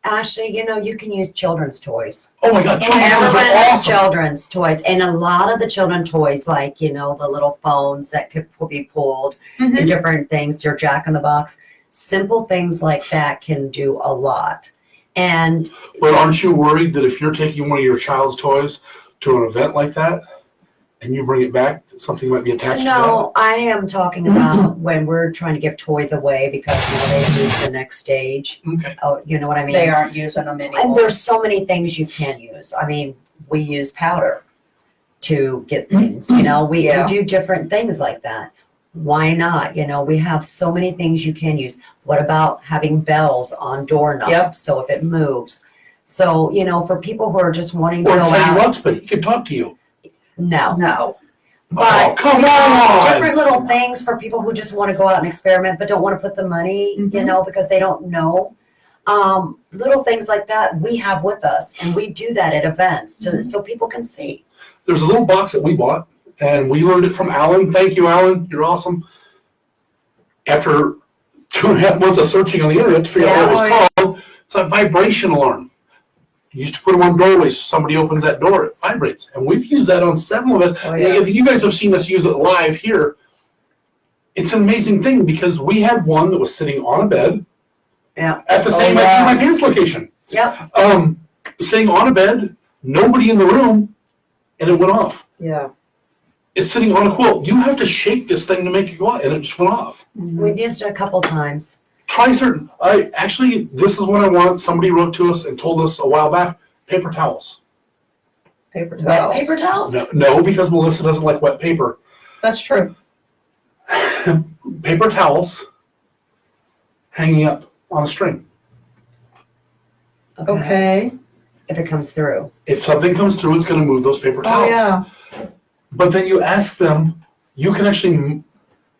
Actually, you can use children's toys. Oh my God, children's toys Everyone are has awesome. children's toys, and a lot of the children's toys, like the little phones that could be pulled, and Mhm. different things. Your Jack in the Box, simple things like that can do a lot. And But aren't you worried that if you're taking one of your child's toys to an event like that and you bring it back, something might be attached to no, I am talking about when we're trying to give toys away because they move to the next stage. that? Okay. Oh, you know what I mean? They aren't using them anymore. And there's so many things you can use. I mean, we use powder to get things, we Yeah. do different things like that. Why not? We have so many things you can use. What about having bells on doorknobs? Yep. So if it moves. So, for people who are just wanting to Or go tell you out. what, but he can talk to you. No. No. But Oh, come on! different little things for people who just want to go out and experiment but don't want to put the money, Mhm. because they don't know. Little things like that we have with us, and we do that at events so people can see. There's a little box that we bought, and we learned it from Alan. Thank you, Alan. You're awesome. After 2.5 months of searching on the internet to figure out what it was called, it's a vibration alarm. You used to put them on doorways, so somebody opens that door, it vibrates. And we've used that on several of us. Oh, yeah. If you guys have seen us use it live here, it's an amazing thing because we had one that was sitting on a bed Yeah. at the Oh, same yeah. My Pants location. Yep. Sitting on a bed, nobody in the room, and it went off. Yeah. It's sitting on a quilt. You have to shake this thing to make it go off, and it just went off. We've used it a couple times. Try certain. This is what I want. Somebody wrote to us and told us a while back. Paper towels. Paper Wet towels. paper towels? No, because Melissa doesn't like wet paper. That's true. Paper towels hanging up on a string. Okay. If it comes through. If something comes through, it's going to move those paper Oh, towels. yeah. But then you ask them. You can actually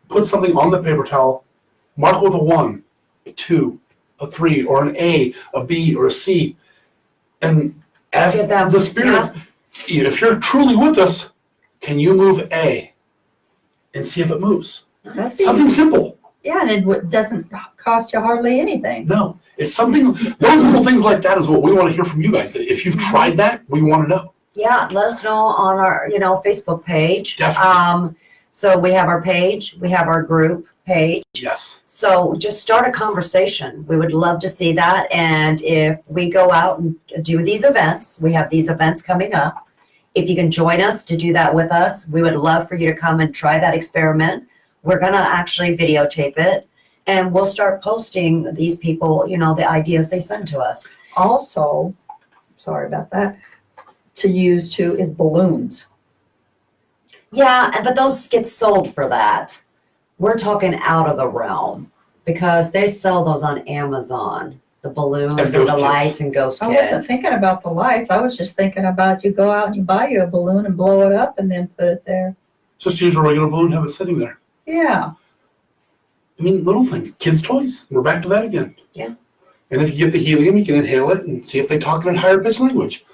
put something on the paper towel, mark it with a 1, a 2, a 3, or an A, a B, or a C, and ask Get them, the spirit, if you're truly with us, can you move A? And see if it moves. That's Something simple. Yeah, and it doesn't cost you hardly anything. No, it's something, those little things like that is what we want to hear from you guys. That if you've tried that, we want to know. Yeah, let us know on our, Facebook page. Definitely. So we have our page, we have our group, page. Yes. So just start a conversation. We would love to see that. And if we go out and do these events, we have these events coming up. If you can join us to do that with us, we would love for you to come and try that experiment. We're going to actually videotape it, and we'll start posting these people, the ideas they send to us. Also, sorry about that, to use too is balloons. Yeah, but those get sold for that. We're talking out of the realm because they sell those on Amazon. The balloons As and ghost the kits. lights and ghost I wasn't kits. thinking about the lights. I was just thinking about you go out and you buy you a balloon and blow it up and then put it there. Just use a regular balloon and have it sitting there. Yeah. I mean, little things. Kids' toys. We're back to that again. Yeah. And if you get the helium, you can inhale it and see if they talk in a higher pitched language.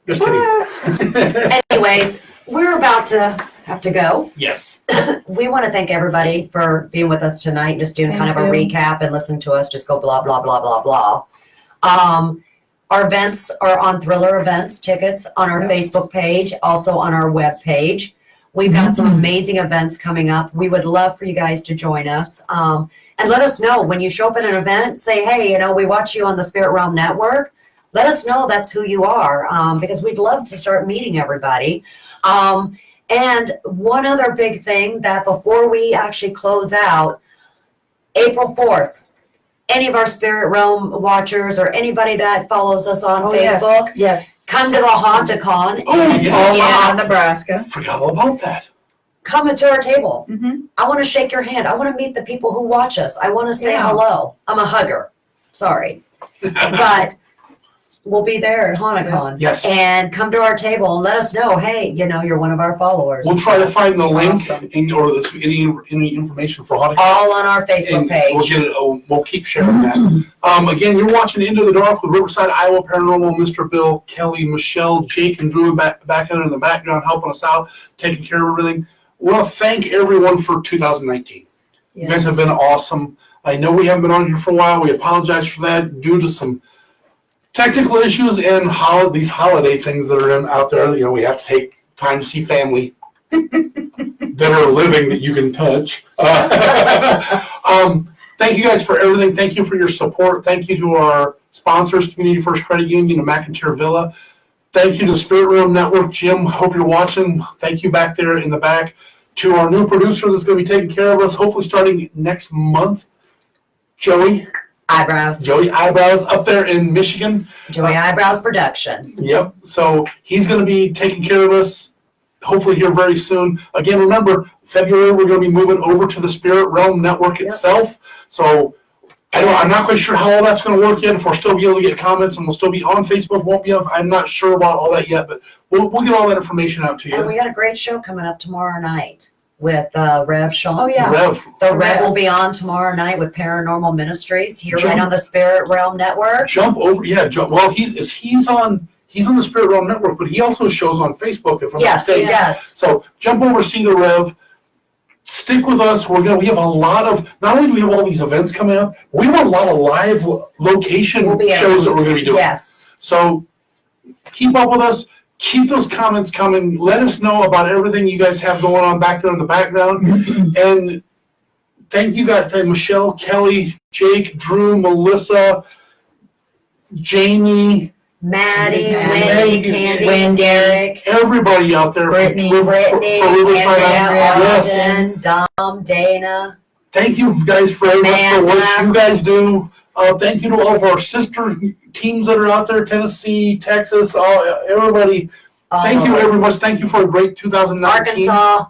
Just kidding. Anyways, we're about to have to go. Yes. We want to thank everybody for being with us tonight, just doing kind of a Thank recap and listen to us just go blah, blah, blah, blah, blah. Our events are on Thriller Events tickets on our Yep. Facebook page, also on our web page. We've got some amazing events coming up. We would love for you guys to join us. And let us know when you show up at an event, say, hey, we watch you on the Spirit Realm Network. Let us know that's who you are, because we'd love to start meeting everybody. And one other big thing that before we actually close out, April 4th, any of our Spirit Realm watchers or anybody that follows us on Facebook, Yes. come to the Haunticon Oh, in yes. Omaha. Nebraska. Forgot all about that. Come to our table. Mm-hmm. I want to shake your hand. I want to meet the people who watch us. I want to say Yeah. hello. I'm a hugger. Sorry. But we'll be there at Haunticon. Yes. And come to our table and let us know, hey, you're one of our followers. We'll try to find the link Awesome. or any information for Haunted. All on our Facebook And page. we'll get it. We'll keep sharing that. Again, you're watching Into the Dark with Riverside, Iowa Paranormal, Mr. Bill, Kelly, Michelle, Jake, and Drew back there in the background helping us out, taking care of everything. We want to thank everyone for 2019. You guys have been awesome. I know we haven't been on here for a while. We apologize for that due to some technical issues and these holiday things that are out there. We have to take time to see family that are living that you can touch. Thank you guys for everything. Thank you for your support. Thank you to our sponsors, Community First Credit Union and McIntyre Villa. Thank you to Spirit Realm Network, Jim. Hope you're watching. Thank you back there in the back. To our new producer that's going to be taking care of us, hopefully starting next month, Joey Eyebrows. Eyebrows up there in Michigan. Joey Eyebrows Production. Yep. So he's going to be taking care of us, hopefully here very soon. Again, remember, February we're going to be moving over to the Spirit Realm Network itself. So I'm not quite sure how all that's going to work yet. If we'll still be able to get comments and we'll still be on Facebook, won't be on. I'm not sure about all that yet, but we'll get all that information out to you. And we got a great show coming up tomorrow night with Rev Sean. Oh, yeah. Rev, The Rev will be on tomorrow night with Paranormal Ministries here right on the Spirit Realm Network. jump over. Yeah. Well, he's on the Spirit Realm Network, but he also shows on Facebook. If I'm not Yes, he mistaken. does. So jump over, see the Rev. Stick with us. We have a lot of, not only do we have all these events coming up, we have a lot of live location We'll be shows that we're going to be doing. Yes. So keep up with us. Keep those comments coming. Let us know about everything you guys have going on back there in the background. And thank you guys, Michelle, Kelly, Jake, Drew, Melissa, Jamie, Maddie, Maggie, Candy, Wendy, Derek, everybody out there Brittany, for Brittany, Riverside. Andrea, Yes. Austin, Dom, Dana. Thank you guys very much for what Amanda. you guys do. Thank you to all of our sister teams that are out there, Tennessee, Texas, everybody. Thank you very much. Thank you for a great 2019. Arkansas.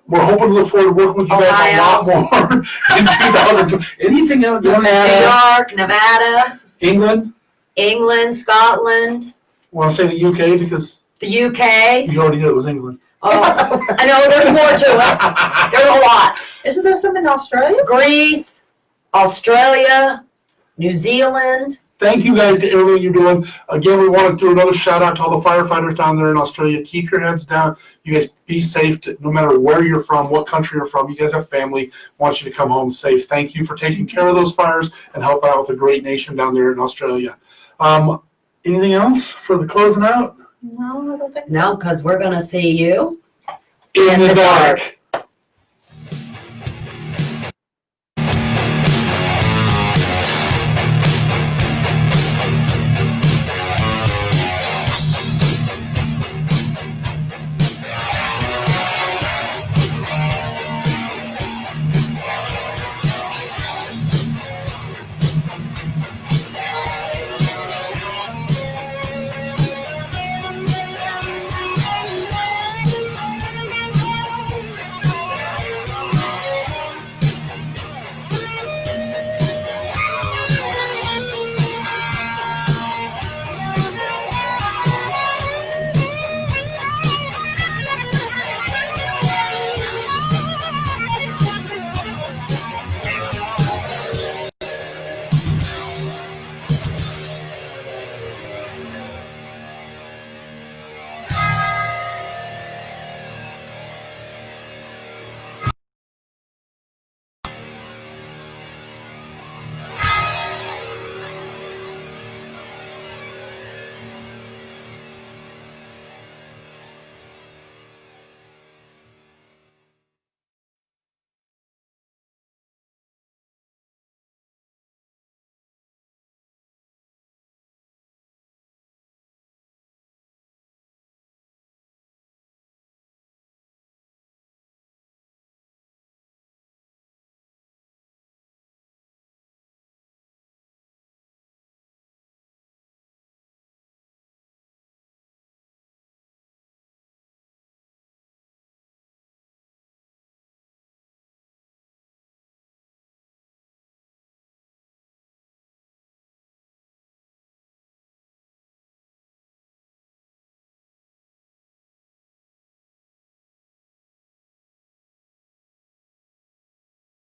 We're hoping to look forward to working with you guys a lot more in 2020. Anything else? New York, Nevada, England? Scotland, Want to say the UK because the UK. you already did it was England. Oh, I know there's more to it. There's a lot. Isn't there some in Australia? Greece, Australia, New Zealand. Thank you guys to everything you're doing. Again, we want to do another shout out to all the firefighters down there in Australia. Keep your heads down. You guys be safe no matter where you're from, what country you're from. You guys have family. Want you to come home safe. Thank you for taking care of those fires and helping out with a great nation down there in Australia. Anything else for the closing out? No, I don't think so. No, because we're going to see you In the dark.